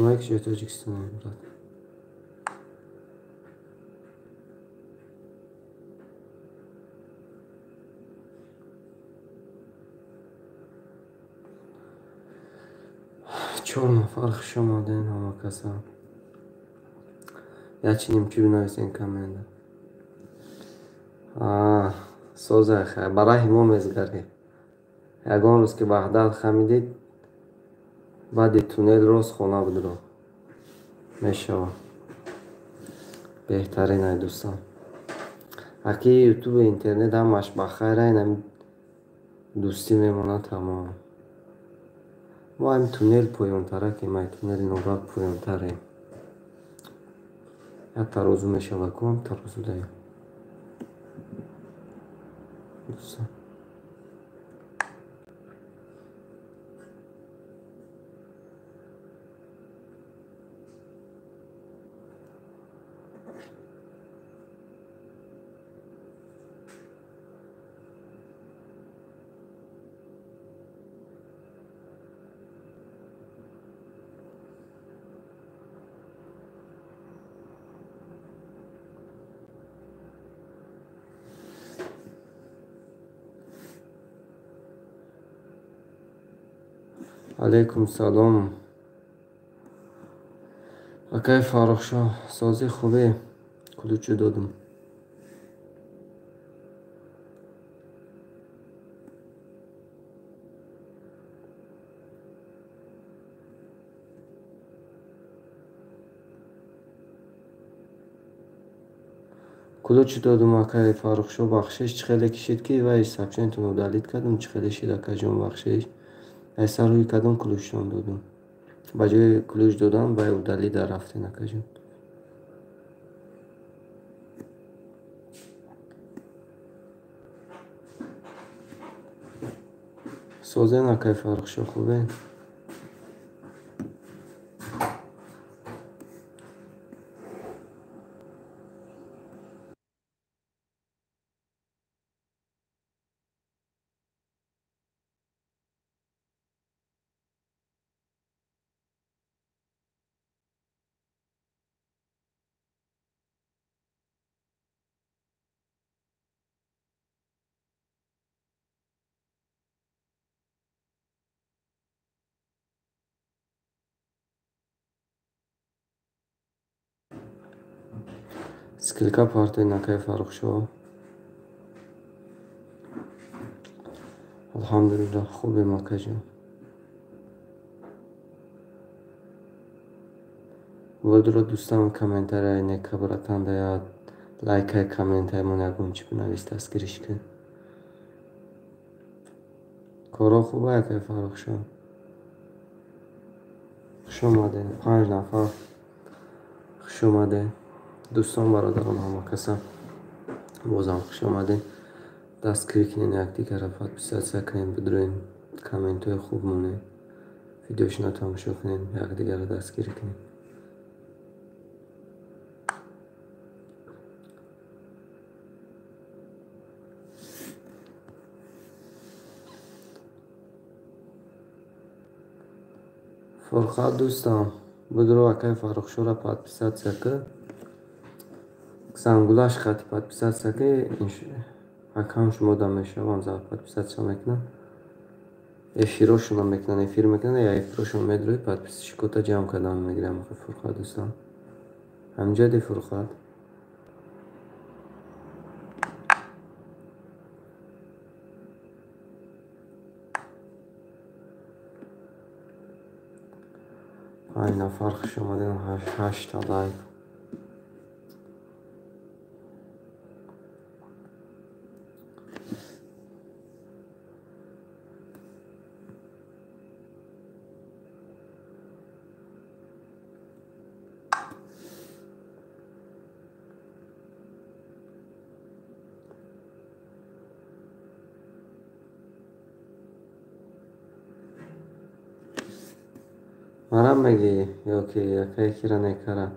شما یک چه تاجیکستان براد چهار نفر خوش اومدن اما کسی یا چینیم چی بنویسین کامنت سوزه خیلی برای ما میزگری یکان روز که بغداد خمیدید بعد تونل روز خونه بود رو میشوه بهترین های دوستان اکی یوتیوب اینترنت همش بخیر این دوستی میمونه تمام ما هم تونل پویانتره که ما تونل نوبت پویانتره یا ترازو میشوه کنم ترازو دایم دوستان علیکم سلام اکای فارغ شاه سازی خوبه کلوچو دادم کلوچ دادم اکای فاروق شو بخشش چخیلی کشید که وای سابچن تو مدلیت کردم چخیلی شده کجام بخشش ایسا روی کدام کلوچشون دادم بجای کلوچ دادم وای مدلی در رفته نکجام سوزن اکای فاروق شو خوبه скільки партій на кай фаруق шо الحمدلله خوبه مکجام ودرو دوستان کامنتر اینه کبراتان داد لایک های کامنت های من اگون چی بنویس دستگیرش کن کارا خوبه که فاروق شو خوش اومده 5 نفر خوش اومده دوستان برادران همه کسا بازم خوش اومده دستگیری کنین یک دیگر را подписаться کنین بدروین کامنت های خوب مونه ویدیوش تماشا کنین یک دیگر را دستگیری کنین فرخاد دوستان بدرو اکای فاروق شو را подписаться که سانگولاش خط подписаться که аккаунт шумо да мешаванд за подписаться мекунам эфирашонам мекунанд эфир мекунанд я эфирашон медроид подписчи кота ҷамъ кардан мегирам фурқат дӯстон амҷади фурқат панҷ нафар хуш омадед 8 та лайк марам меги ё ки якае кира некара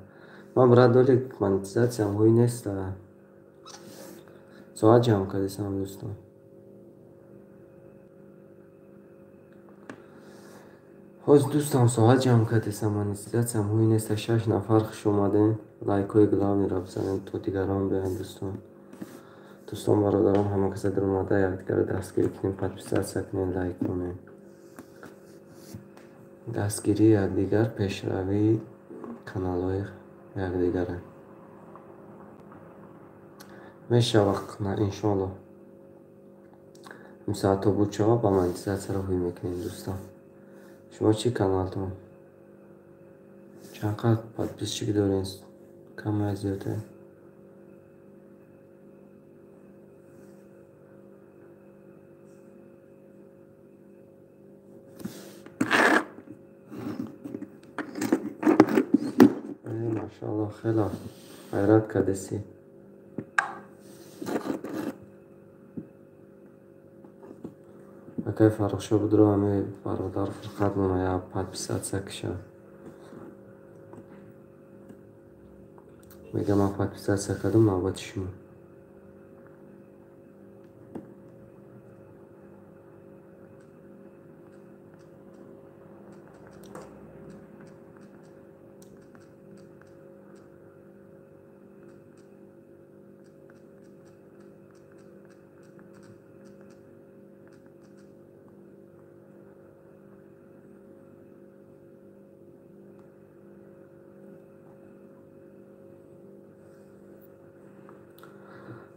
ман брат доли монетизатсиям ҳуй неста соат ҷамъ кардисам дӯстон ҳоз дӯстон соат ҷамъ кардисам монетизатсиям ҳуй неста 6 нафар хуш омаден лайкҳои гулавниро бизанем то дигарон биёянд дӯстон бародарон ҳама каса дар омада якдигарро дастгирӣ кунем подписатсия кунем лайк кунем дастгирии якдигар пешравии каналҳои якдигаре мешавад иншоалло имсоат то буд шавад ба монетизатсияро ҳуй мекунем дӯстон шумо чӣ каналтон чанд қадр подписчик дорен кама зиёде машаалло хело хайрат кардесӣ акай фарохшо будро ҳами бародар фурқат мумая подписатсия киша мегам ман подписатсия кардам навбати шумо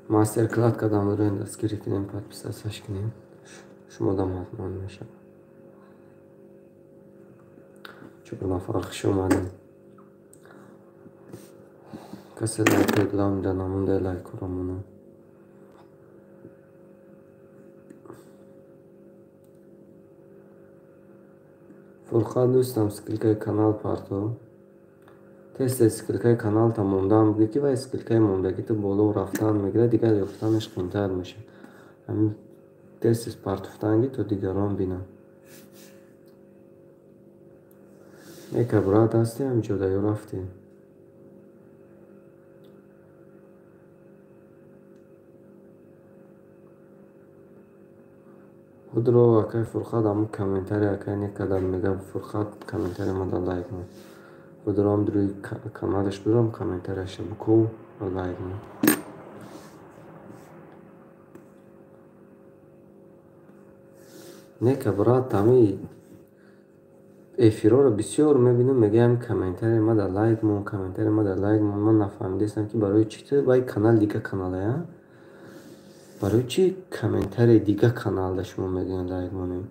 мастер класс кадам дорем дастгирӣ кунем подписатсияш кунем шумодам ҳатман мешавад 4 нафар хуш омадем کسی لایک ادلام در نمونده لایک کرامونو. فرخاد دوستم سکلکای کانال پارتو. تست سکلکای کانال تا موندم بگی که و اسکلکای موندگی تو بالا رفتن میگیره دیگر یافتنش قیمتر میشه. همین تست پارتوفتنگی تو دیگران بینم. یک برات هستی هم جدایی رفتی. خود رو اکای فرخاد همون کامنتاری اکای نکدم میگم فرخاد کامنتاری ما دا لایک من. خود رو هم دروی کانالش برم کامنتاریش بکو و لایک من. نیکه برات همی افیرا رو بسیار میبینم میگه هم کامنتاری ما در لایک مون کامنتاری ما در لایک مون. من نفهمیدستم که برای چی تو باید کانال دیگه کاناله ها برای چی کامنتاری دیگه کانال شما میگن لایک مونیم.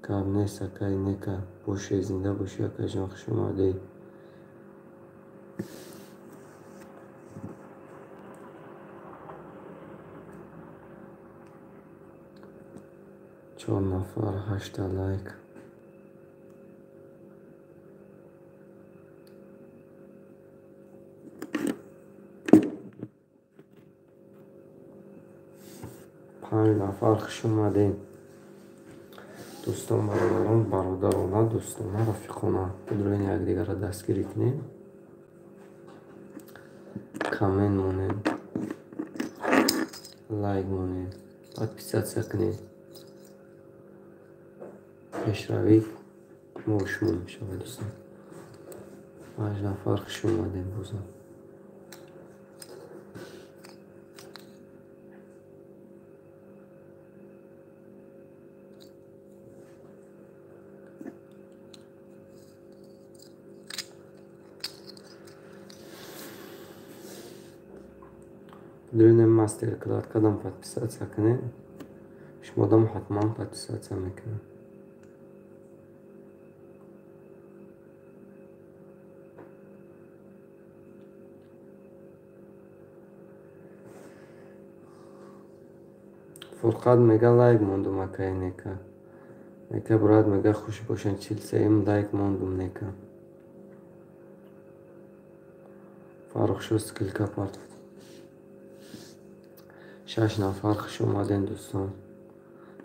کام نیست اکای نیکه باشی زنده باشی اکای جان خوش اومدی. چهار نفر 8 لایک. پنج نفر خوش اومدین. دوستان برادران دوستان رفیقان بدون یک دیگر را دستگیری کنیم. کامنت مونیم لایک مونیم پادپیسات کنیم. پیشروی ما شما میشه دوستان. 5 نفر خوش اومدین بازم. بدون مستر کلاد کدام پادپیسات کنین. شما دام حتما پادپیسات میکنین. فرقاد میگه لایک موندم اکای نیکه. نیکه براد میگه خوش باشن 43 لایک موندم نیکه. فارغ شد سکلکا پارت. 6 نفر خوش اومدین دوستان.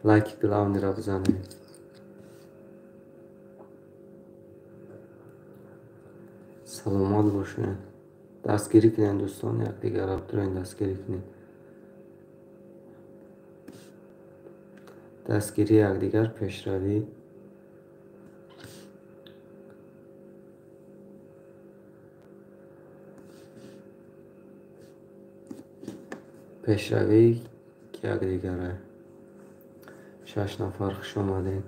لایک گلاونی را بزنین. سلامت باشین. دستگیری کنین دوستان یک دیگر را بترین دستگیری کنین. دستگیری یک دیگر پیشروی. پیشروی که یک دیگره. 6 نفر خوش اومدین.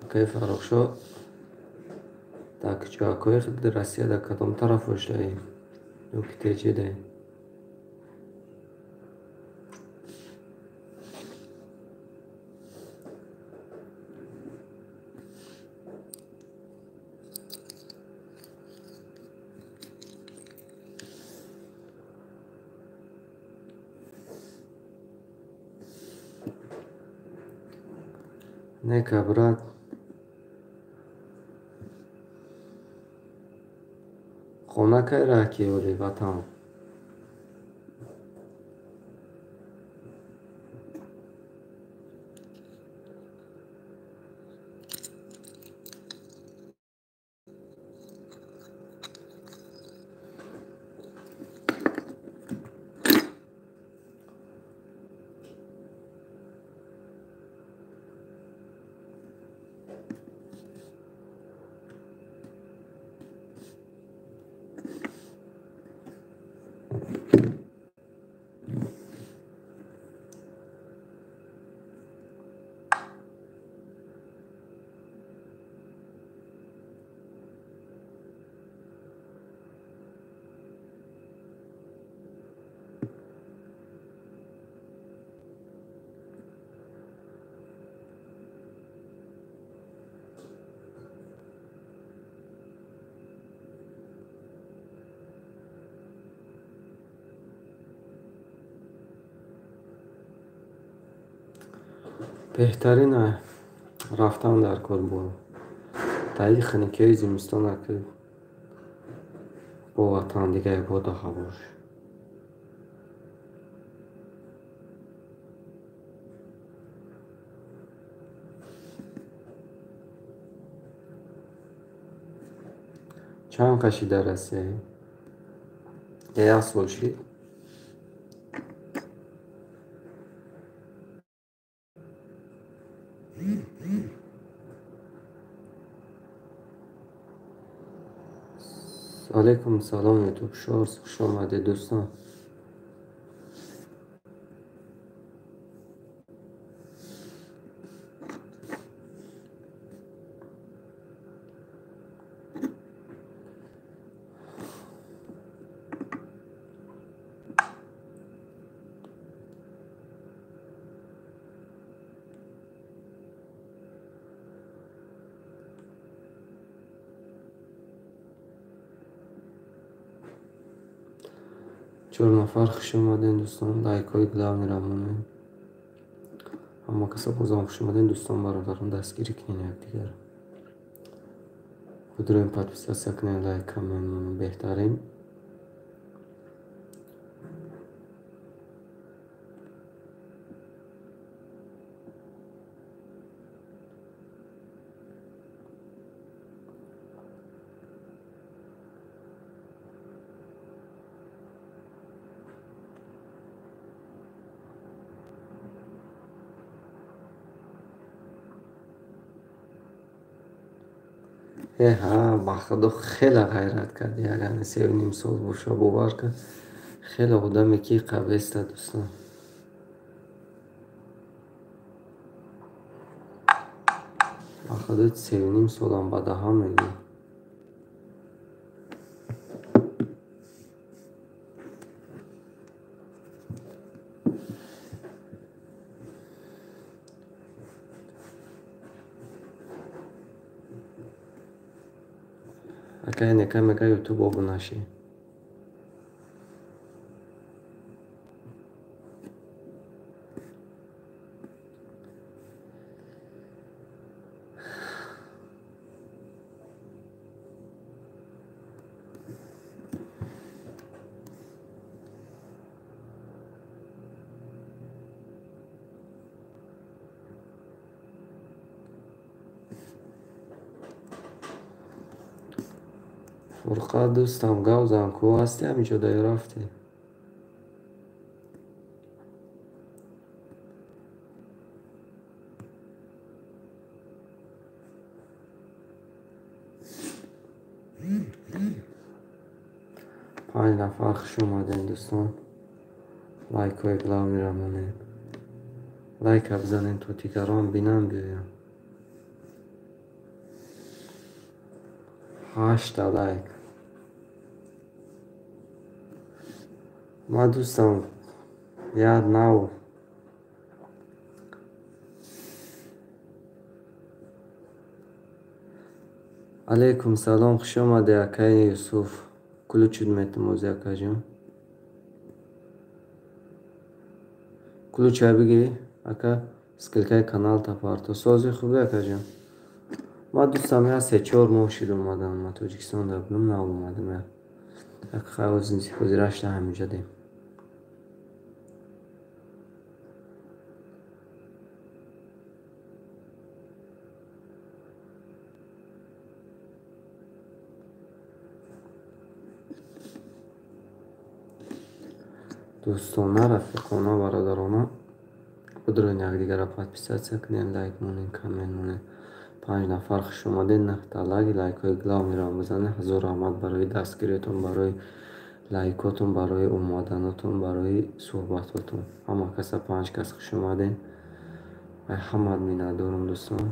اوکی فارغ شد. Так, чувак, ехать до России, да, кадом тарaf ушли. Yok tecide. Ne kabrat. خونه که راکی ولی وطن. بهترین رفتن در کار با تایی خنکه زمستان که با وطن دیگه با دا خبرش چند کشیده رسه یک سال شد علیکم سلام یوتیوب شارس خوش آمده دوستان چهار نفر خوش آمدین دوستان لایک های گلاب میرمونه اما کسا بازم خوش آمدین دوستان برادران دستگیری کنین یک دیگر بدرویم پادپیساسیا کنین لایک کامنت بهترین ها با خدا خیلی غیرت کردی اگر 3.5 سال باشه باور کن خیلی آدمی که قوی است دوستان با خدا 3.5 سال هم بده ها میگی اگه نکه میگه یوتیوب آبو نشی فرقا دوستم گوزم کو هستی همینجا دایی رفتی پنج نفر خوش اومدین دوستان لایک های گلاب میرمونه لایک بزنین تو دیگران بینم بیایم 8 لایک ما دوستان یاد نو علیکم سلام خوش آمده اکای یوسف کلو چود میتموزی اکا جان کلو چای بگی اکا سکلکای کانال تا پارتو سازی خوبی اکا جان ما دوستان یا 3-4 ماه شد اومدم ما توجیکستان در بلوم نو اومدم یا یک خواهد خوزی رشته همینجا دیم دوستانه رفیقانه برادرانه بدرون یک دیگر را پادپیساسیا کنین لایک مونین کامنت مونین 5 نفر خوش اومدین 9 تا لایک های گلاب میرم بزنین حضور آمد برای دستگیریتون برای لایکاتون برای اومدناتون برای صحبتاتون اما کسا 5 کس خوش اومدین همه میندارم دوستان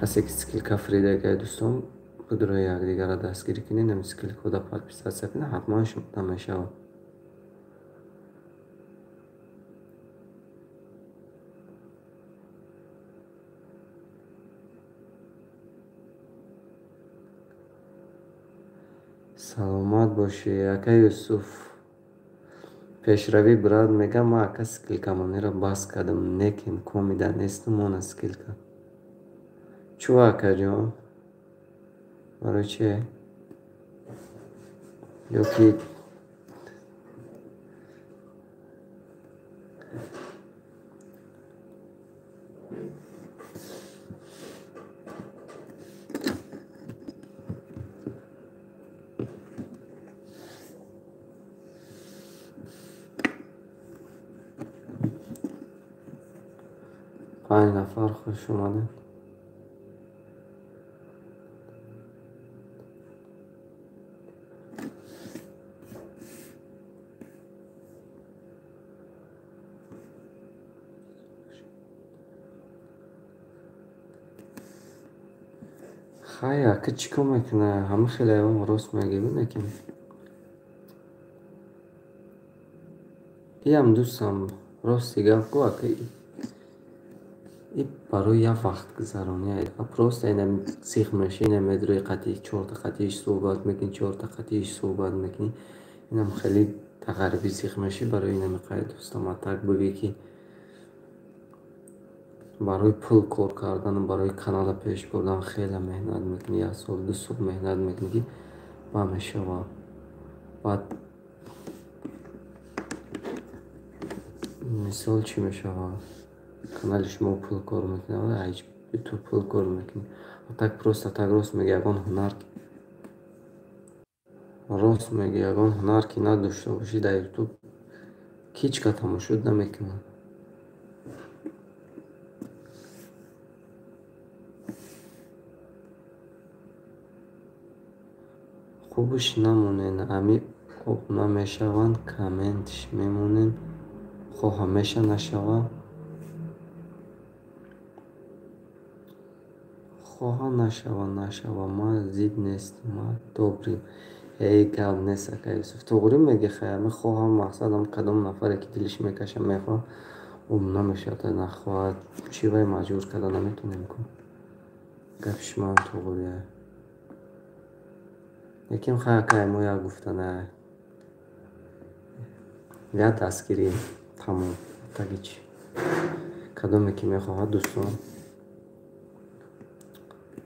کسی که سکیل کفریده که دوستان بدرون یک دیگر را دستگیری کنین نمی سکیل کدا پادپیساسیا کنین حتما شما میشه سلامت باشی اکا یوسف пешравӣ брат мегам ман ака скилкамонеро бас кардам, некин комида нестум она скилка. Чӯ акаҷон? Барои че? Ё ки панҷ нафар хуш омадед. хай ака чӣ кор мекунӣ? Ҳама хелаён рост мегӯ лекин иам дӯстам рости гап гӯ ака и барои як вақт гузаронӣ просто инам сих мешина медрӯи қатъи чорта қатъиш суҳбат мекунӣ, чорта қатъиш суҳбат мекунӣ. Инам хеле тағарибӣ сих мешӣ. Барои инами қайд дӯстам так бигӯ ки барои пул кор кардан, барои канала пеш бурдан хеле меҳнат мекунӣ. Як сол, ду сол меҳнат мекунӣ ки ба мешава. Баъд мисол чӣ мешава? Канали шумо пул кор мекунӣ, айч ту пул кор мекунӣ. Так просто так рост меги ягон ҳунар рост меги ягон ҳунар ки надошта бошӣ дар ютуб кичка тамошод намекунад. хубиш намонен, ами обуна мешаванд, комментш мемонен, хоҳа меша нашава. хоҳа нашава, ман зид нестам, ман добрим. Гап нест ака Юсуф. Туғрӣ мегӣ хай, ами хоҳам мақсадам кадом нафаре ки дилиш мекаша мехоҳад, обуна мешавад, нахоҳад чӣ вай маҷбур карда наметонем ку. Гапи шумоам туғрия. Лекин хай ака мо як гуфтана як дастгирӣ тамом. Таги чӣ? Кадоме ки мехоҳад дӯстон.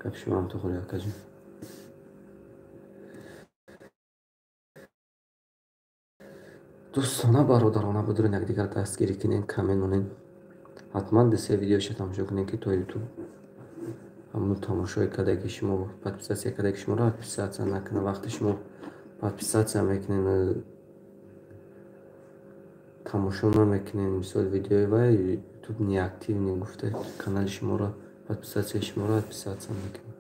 Гапи шумоам туғрия акаҷон. дӯстона бародарона будурен якдигар дастгирӣ кунен, камен монен. ҳатман ду се видеоша тамошо кунен ки то ютуб ҳамун тамошои кадаги шумо подписатсия кадаги шуморо подписатсия накунад. Вақте шумо подписатсия мекунед, тамошо намекунед мисол видеои вай, ютуб неактивни гуфта канали шуморо подписатсияи шуморо подписатсия мекунад.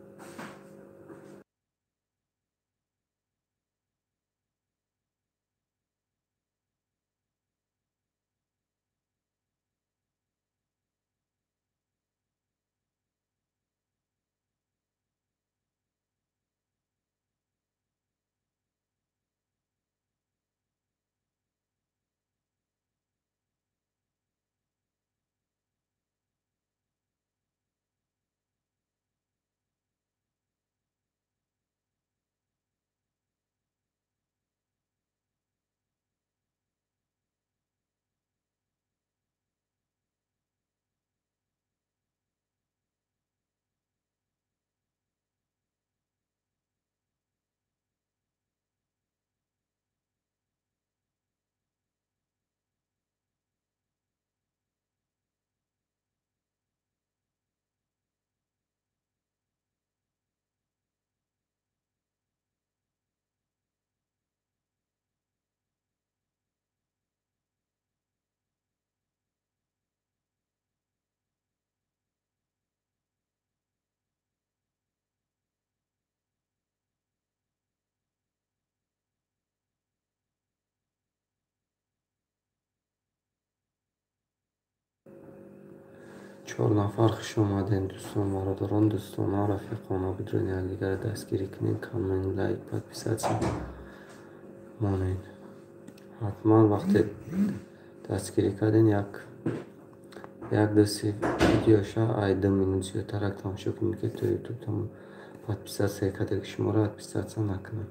чор нафар хуш омадед дӯстон, бародарон, дӯстона, рафиқона. Бидурен якдигарро дастгирӣ кунед, коммент, лайк, подписатсия монед. ҳатман вақте дастгирӣ карден як ду се видеоша ай 2 минут зиёдтарак тамошо кунед ки то ютуб подписатсия кадаги шуморо подписатсия накунад.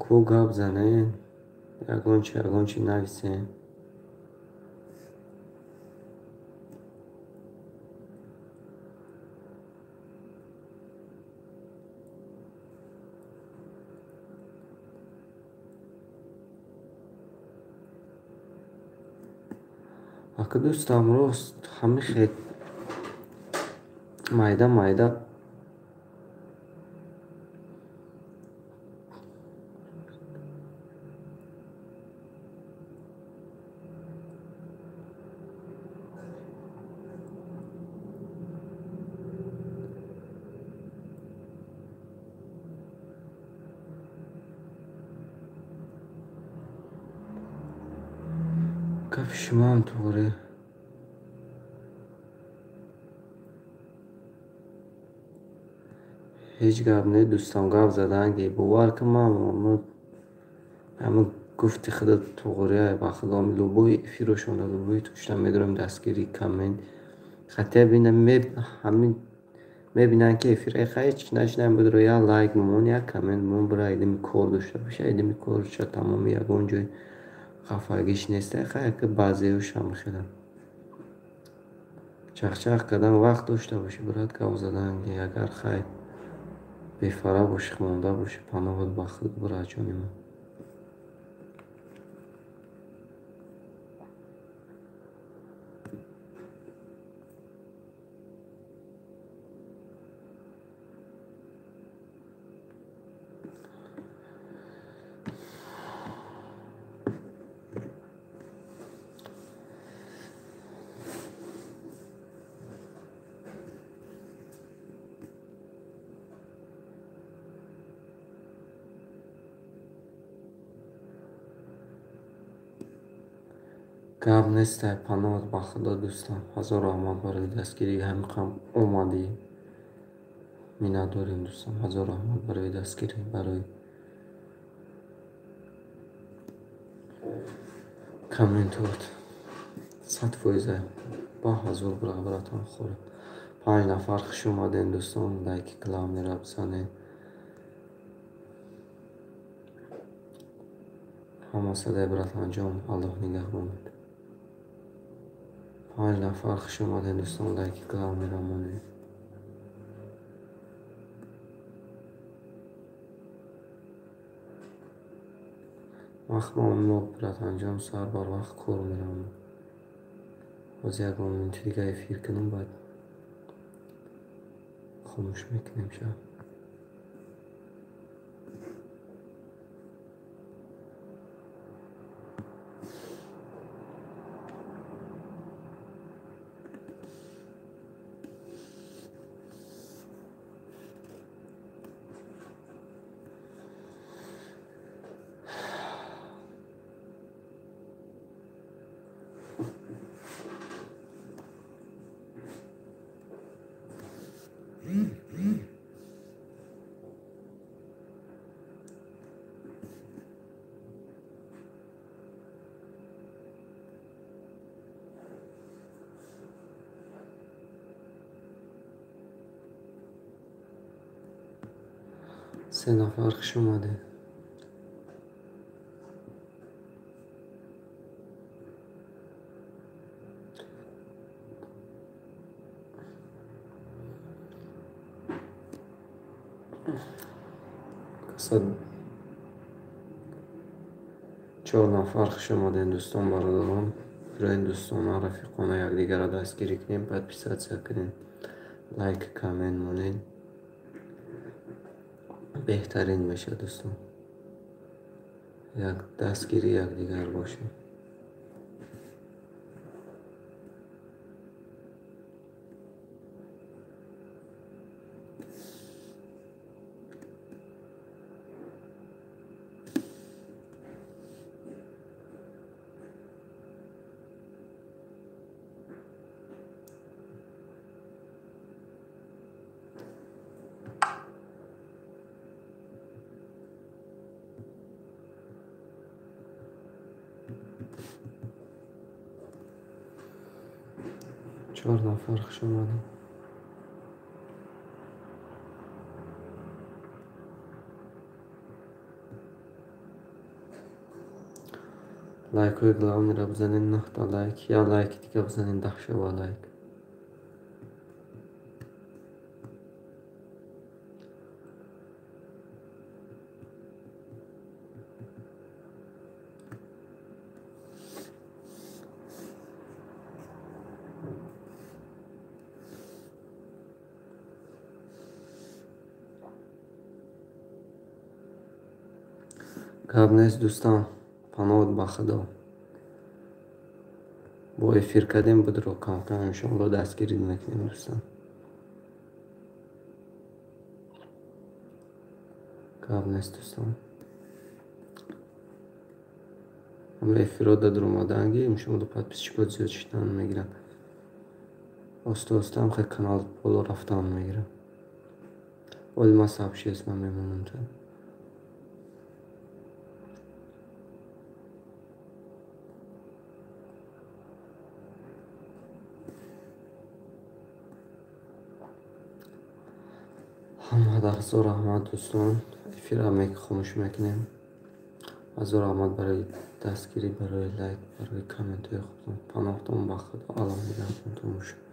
کو گپ زنین یگون چی نویسین. اگه دوستم راست همه خیلی майда гапи шумоам туғри. ҳеҷ гап не дӯстам гап заданги бовар ки ман ҳама гуфти худат туғрия ба худоми лубои эфирошонда лубои тушта медорем дастгири коммент хатя бина мебинанд ки эфира хеҷ нашидан будро я лайк мумон я коммент мумон бира идими кор дошта боша идими корша тамоми ягон ҷой хафагиш неста хай ки баъзеҳошам хела чахчах кардан вақт дошта боши брат гап заданги агар хай бефара боши монда боши паноҳат ба худ брат ҷони ман. гап нестай паноҳат ба худо дӯстам ҳазор раҳмат барои дастгирии ҳамиқам омадӣ миннатдорем дӯстам ҳазор раҳмат барои дастгирӣ барои комментот 100% ба ҳазор братон хӯрад 5 нафар хуш омаден дӯстон лайки каламера бизанед ҳама садаи братанҷон аллоҳ нигаҳбонад 5 нафар хуш омаден дӯстон лайки каламера монед вақт маъмулот братанҷон сар бар вақт кор меравам боз ягон минути дига эфир кунем баъд хомӯш мекунем шаб. سه نفر خوش اومده چهار نفر خوش اومدین دوستان برادران برای دوستان رفیقان یکدیگر را دستگیری کنیم подписаться کنین لایک کامنت مونین بهترین میشه دوستان یک دستگیری یکدیگر باشیم چهار نفر خوش اومدن лайкҳои главниро бизанед 9 та лайк, я лайки дига бизанед 10 шава лайк. гап нест дӯстон, панод ба худо. бо эфир кардем будро камкам иншоалло дастгирӣ мекунем дӯстон. гап нест дӯстон. ҳама эфирот дар омаданги иншоалло подписчикот зиёд шидан мегиранд. оста оста ҳам хеле канал боло рафтан мегирад. оли ман сабшиестман мемонам та. ҳамада ҳазор раҳмат дӯстон. эфирро хомӯш мекунем. ҳазор раҳмат барои дастгирӣ, барои лайк, барои комментҳои хубтон. паноҳтон ба худо. алом нигаҳбонтон бошад.